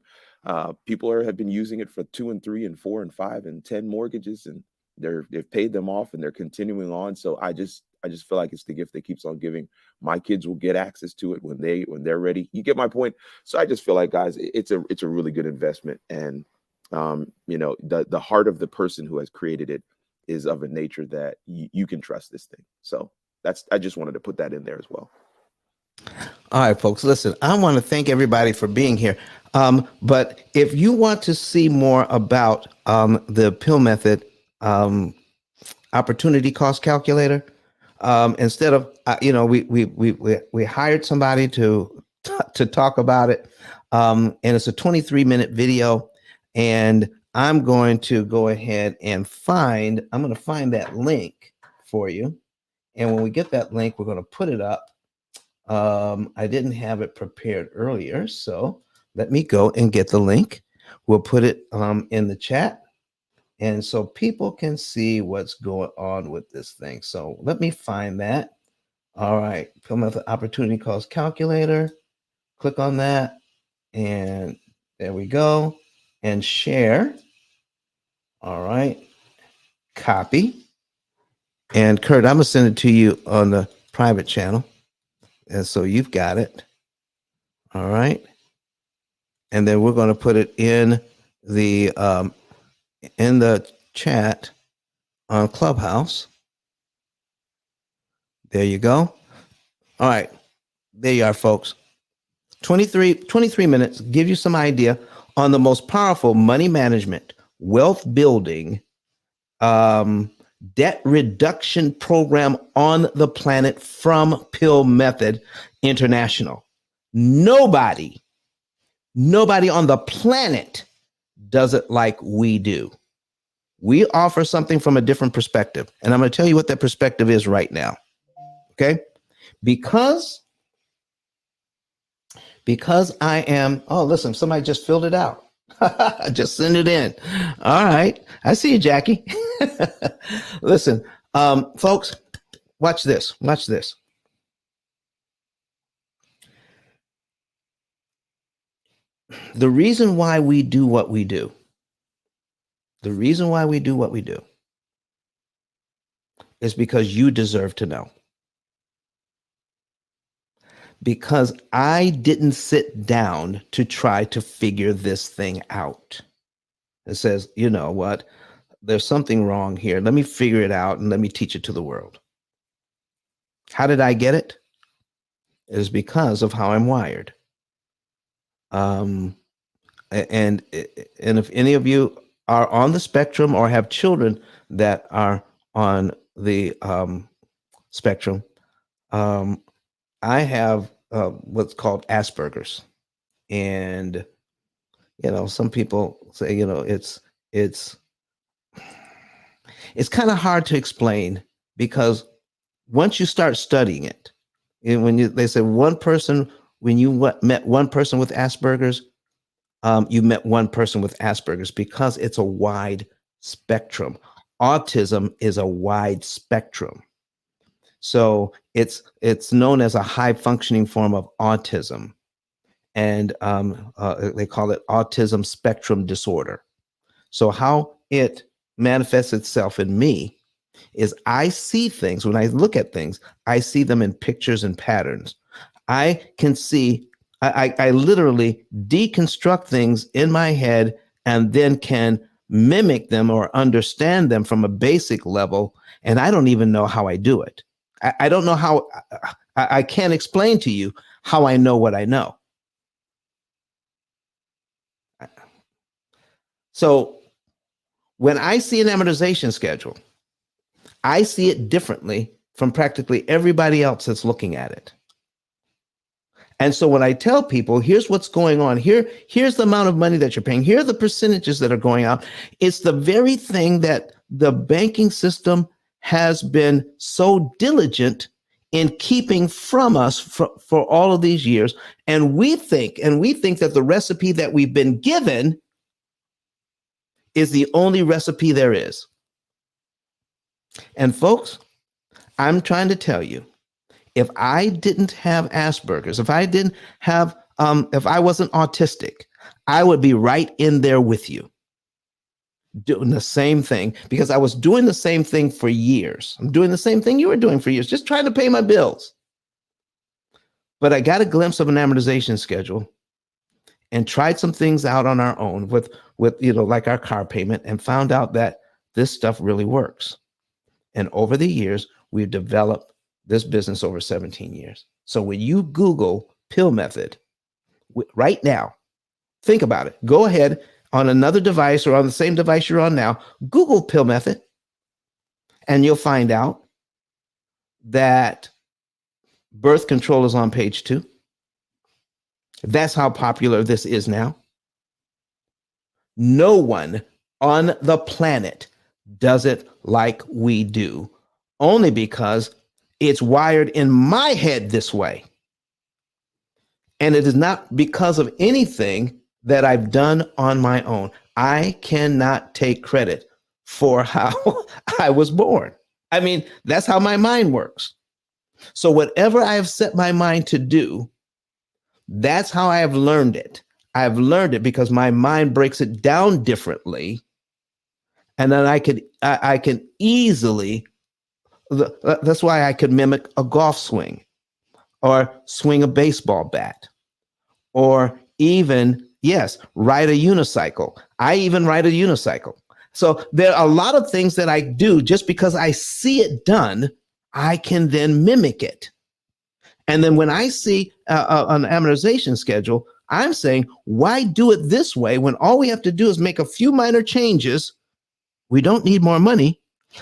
People have been using it for 2 and 3 and 4 and 5 and 10 mortgages, and they've paid them off, and they're continuing on. So I just feel like it's the gift that keeps on giving. My kids will get access to it when they're ready. You get my point. So I just feel like, guys, it's a really good investment, and the heart of the person who has created it is of a nature that you can trust this thing. So I just wanted to put that in there as well. All right, folks, listen, I want to thank everybody for being here. But if you want to see more about the P.I.L.L method opportunity cost calculator, instead of, we hired somebody to talk about it. And it's a 23-minute video. And I'm going to go ahead and find that link for you. And when we get that link, we're going to put it up. I didn't have it prepared earlier, so let me go and get the link. We'll put it in the chat, and so people can see what's going on with this thing. So let me find that. All right, P.I.L.L method opportunity cost calculator. Click on that, and there we go. And share. All right, copy. And Kurt, I'm gonna send it to you on the private channel, and so you've got it. All right. And then we're going to put it in the chat on Clubhouse. There you go. All right. There you are, folks. 23 minutes, give you some idea on the most powerful money management, wealth building, debt reduction program on the planet from P.I.L.L Method International. Nobody on the planet does it like we do. We offer something from a different perspective. And I'm going to tell you what that perspective is right now. Okay? Because I am, oh, listen, somebody just filled it out. Just send it in. All right. I see you, Jackie. Listen, folks, watch this. Watch this. The reason why we do what we do, is because you deserve to know. Because I didn't sit down to try to figure this thing out. It says, you know what? There's something wrong here. Let me figure it out and let me teach it to the world. How did I get it? It is because of how I'm wired. And if any of you are on the spectrum or have children that are on the spectrum, I have what's called Asperger's, and some people say it's kind of hard to explain, because once you start studying it, and they say one person, when you met one person with Asperger's, you met one person with Asperger's, because it's a wide spectrum. Autism is a wide spectrum. So it's known as a high functioning form of autism. And they call it autism spectrum disorder. So how it manifests itself in me is I see things, when I look at things, I see them in pictures and patterns. I can see, I literally deconstruct things in my head and then can mimic them or understand them from a basic level, and I don't even know how I do it. I don't know how. I can't explain to you how I know what I know. So when I see an amortization schedule, I see it differently from practically everybody else that's looking at it. And so when I tell people, here's what's going on, here's the amount of money that you're paying, here are the percentages that are going out, it's the very thing that the banking system has been so diligent in keeping from us for all of these years. And we think that the recipe that we've been given is the only recipe there is. And folks, I'm trying to tell you, if I didn't have Asperger's, if I didn't have, if I wasn't autistic, I would be right in there with you doing the same thing, because I was doing the same thing for years. I'm doing the same thing you were doing for years, just trying to pay my bills. But I got a glimpse of an amortization schedule and tried some things out on our own with like our car payment, and found out that this stuff really works. And over the years, we've developed this business over 17 years. So when you Google P.I.L.L method right now, think about it. Go ahead on another device or on the same device you're on now, Google P.I.L.L method, and you'll find out that birth control is on page 2. That's how popular this is now. No one on the planet does it like we do, only because it's wired in my head this way. And it is not because of anything that I've done on my own. I cannot take credit for how I was born. I mean, that's how my mind works. So whatever I have set my mind to do, that's how I have learned it. I've learned it because my mind breaks it down differently. And then I can easily, that's why I could mimic a golf swing, or swing a baseball bat, or even, yes, ride a unicycle. I even ride a unicycle. So there are a lot of things that I do just because I see it done, I can then mimic it. And then when I see an amortization schedule, I'm saying, why do it this way when all we have to do is make a few minor changes? We don't need more money.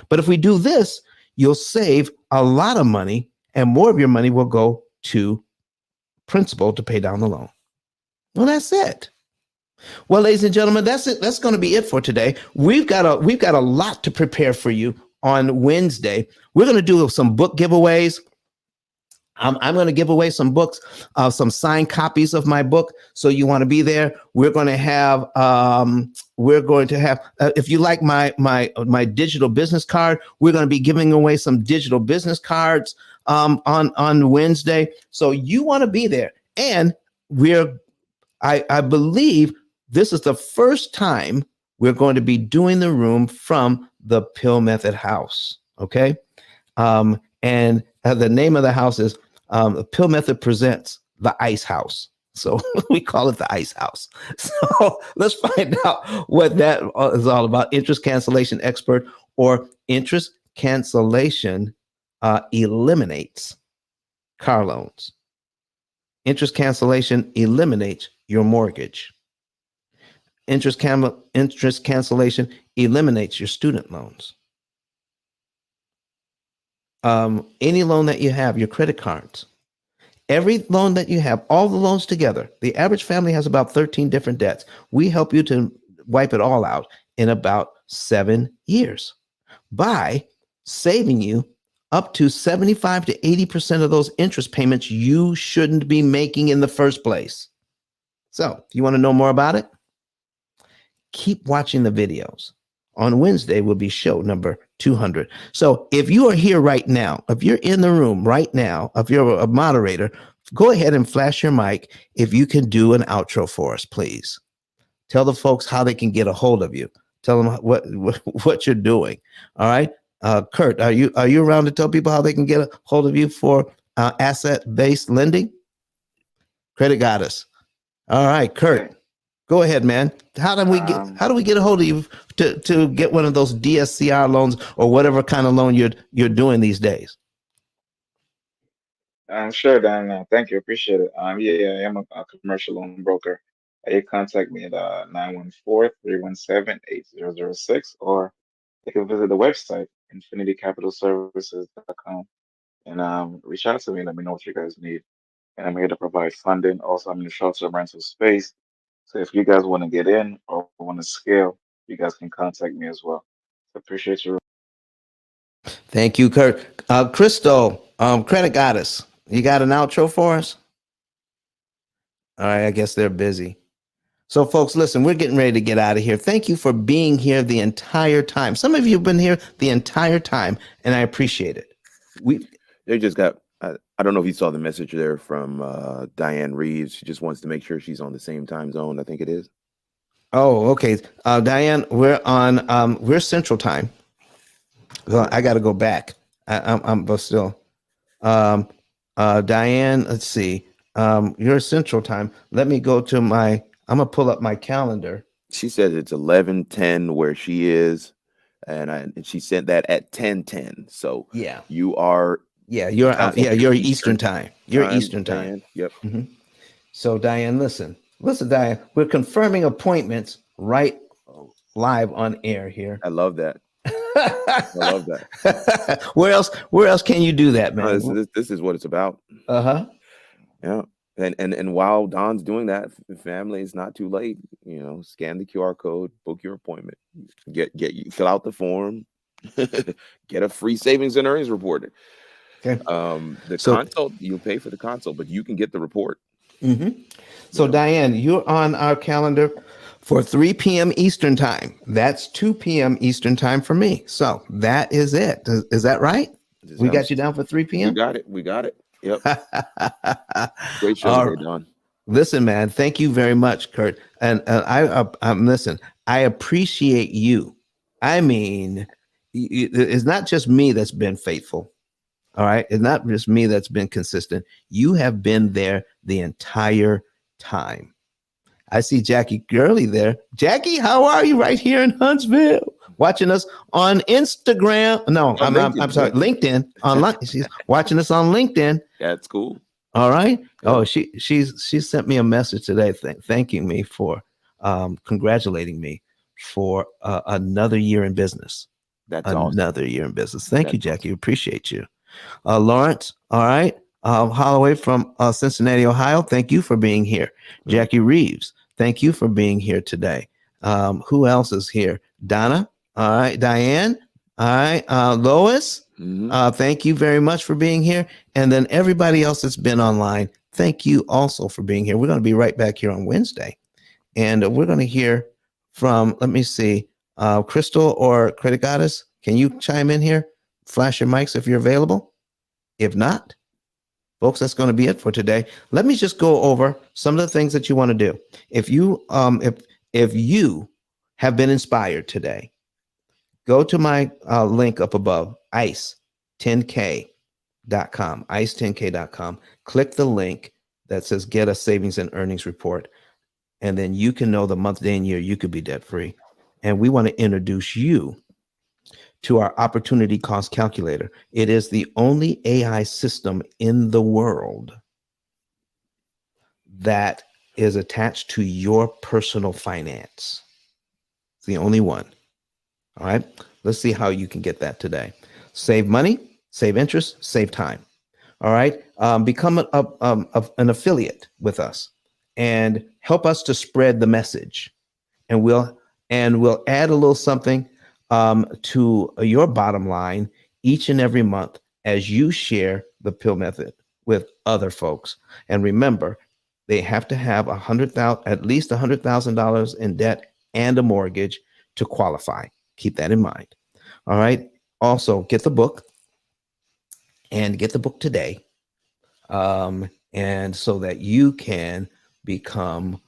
But if we do this, you'll save a lot of money, and more of your money will go to principal to pay down the loan. Well, that's it. Well, ladies and gentlemen, that's it. That's going to be it for today. We've got a lot to prepare for you on Wednesday. We're going to do some book giveaways. I'm going to give away some books, some signed copies of my book. So you want to be there. We're going to have, if you like my digital business card, we're going to be giving away some digital business cards on Wednesday. So you want to be there. And I believe this is the first time we're going to be doing the room from the P.I.L.L Method House. Okay. And the name of the house is the P.I.L.L Method Presents the Ice House. So we call it the Ice House. So let's find out what that is all about. Interest cancellation expert, or interest cancellation eliminates car loans. Interest cancellation eliminates your mortgage. Interest cancellation eliminates your student loans. Any loan that you have, your credit cards, every loan that you have, all the loans together, the average family has about 13 different debts. We help you to wipe it all out in about 7 years by saving you up to 75 to 80% of those interest payments you shouldn't be making in the first place. So if you want to know more about it, keep watching the videos. On Wednesday will be show number 200. So if you are here right now, if you're in the room right now, if you're a moderator, go ahead and flash your mic if you can do an outro for us, please. Tell the folks how they can get a hold of you. Tell them what you're doing. All right. Kurt, are you around to tell people how they can get a hold of you for asset-based lending? Credit Goddess. All right, Kurt. Go ahead, man. How do we get a hold of you to get one of those DSCR loans or whatever kind of loan you're doing these days? Sure, Dan. Thank you. Appreciate it. Yeah, I am a commercial loan broker. You contact me at 914-317-8006, or you can visit the website, infinitycapitalservices.com, and reach out to me. Let me know what you guys need. And I'm here to provide funding. Also, I'm in the short-term rental space. So if you guys want to get in or want to scale, you guys can contact me as well. So appreciate you. Thank you, Kurt. Crystal, Credit Goddess, you got an outro for us? All right, I guess they're busy. So, folks, listen, we're getting ready to get out of here. Thank you for being here the entire time. Some of you have been here the entire time, and I appreciate it. They just got, I don't know if you saw the message there from Diane Reeves. She just wants to make sure she's on the same time zone. I think it is. Oh, okay. Diane, we're Central Time. So I got to go back. I'm but still. Diane, let's see. You're Central Time. Let me go to I'm gonna pull up my calendar. She says it's 11:10 where she is, and she sent that at 10:10. So yeah, you are. Yeah, you're Eastern Time. You're Eastern Time. Diane. Yep. Mm-hmm. So Diane, listen, Diane. We're confirming appointments right live on air here. I love that. I love that. Where else can you do that, man? This is what it's about. Uh-huh. Yeah. And while Don's doing that, the family is not too late. You know, scan the QR code, book your appointment, fill out the form, get a free savings and earnings report. Okay. The consult, you'll pay for the consult, but you can get the report. Mm-hmm. So Diane, you're on our calendar for 3 p.m. Eastern Time. That's 2 p.m. Eastern Time for me. So that is it. Is that right? We got you down for 3 p.m.? We got it. Yep. Great show today, Don. Listen, man, thank you very much, Kurt. And listen, I appreciate you. I mean, it's not just me that's been faithful. All right. It's not just me that's been consistent. You have been there the entire time. I see Jackie Gurley there. Jackie, how are you right here in Huntsville? Watching us on Instagram. No, I'm sorry, LinkedIn. Online. She's watching us on LinkedIn. That's cool. All right. Yeah. Oh, she sent me a message today thanking me for congratulating me for another year in business. That's awesome. Another year in business. Thank you, Jackie. Awesome. Appreciate you. Lawrence, all right. Holloway from Cincinnati, Ohio. Thank you for being here. Mm-hmm. Jackie Reeves, thank you for being here today. Who else is here? Donna. All right. Diane. All right. Lois. Mm-hmm. Thank you very much for being here. And then everybody else that's been online, thank you also for being here. We're going to be right back here on Wednesday. And we're going to hear from, let me see, Crystal or Credit Goddess. Can you chime in here? Flash your mics if you're available. If not, folks, that's going to be it for today. Let me just go over some of the things that you want to do. If you have been inspired today, go to my link up above, ice10k.com, ice10k.com. Click the link that says get a savings and earnings report. And then you can know the month, day, and year you could be debt free. And we want to introduce you to our opportunity cost calculator. It is the only AI system in the world that is attached to your personal finance. It's the only one. All right. Let's see how you can get that today. Save money, save interest, save time. All right. Become an affiliate with us and help us to spread the message. And we'll add a little something to your bottom line each and every month as you share the P.I.L.L method with other folks. And remember, they have to have at least $100,000 in debt and a mortgage to qualify. Keep that in mind. All right. Also, get the book today. And so that you can become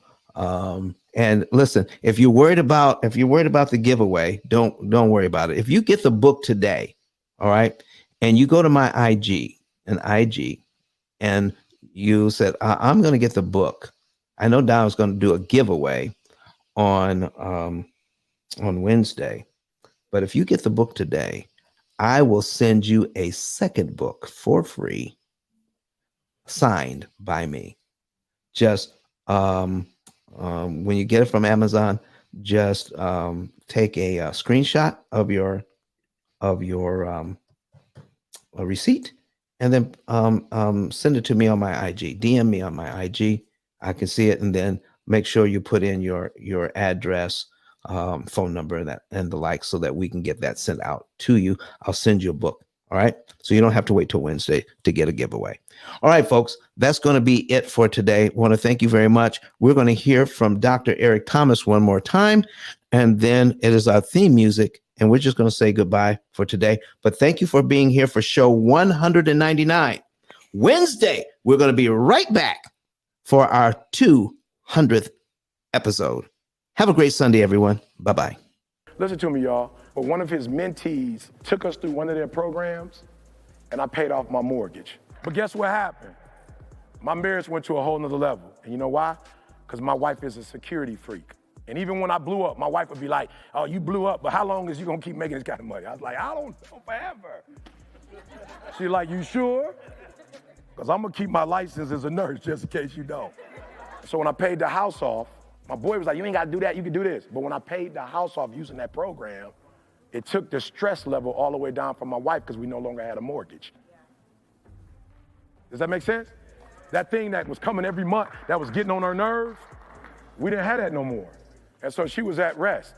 and listen, if you're worried about the giveaway, don't worry about it. If you get the book today, all right, and you go to my IG and you said, I'm going to get the book. I know Don's going to do a giveaway on Wednesday. But if you get the book today, I will send you a second book for free, signed by me. Just when you get it from Amazon, just take a screenshot of your a receipt, and then send it to me on my IG. DM me on my IG. I can see it, and then make sure you put in your address, phone number, and the like, so that we can get that sent out to you. I'll send you a book. All right. So you don't have to wait till Wednesday to get a giveaway. All right, folks, that's going to be it for today. I want to thank you very much. We're going to hear from Dr. Eric Thomas one more time, and then it is our theme music, and we're just going to say goodbye for today. But thank you for being here for show 199. Wednesday, we're going to be right back for our 200th episode. Have a great Sunday, everyone. Bye-bye. Listen to me, y'all. But one of his mentees took us through one of their programs, and I paid off my mortgage. But guess what happened? My marriage went to a whole nother level. And you know why? Because my wife is a security freak. And even when I blew up, my wife would be like, oh, you blew up, but how long is you gonna keep making this kind of money? I was like, I don't know, forever. She's like, you sure? Because I'm gonna keep my license as a nurse, just in case you don't. So when I paid the house off, my boy was like, you ain't gotta do that, you can do this. But when I paid the house off using that program, it took the stress level all the way down for my wife, because we no longer had a mortgage. Does that make sense? That thing that was coming every month, that was getting on her nerves, we didn't have that no more. And so she was at rest.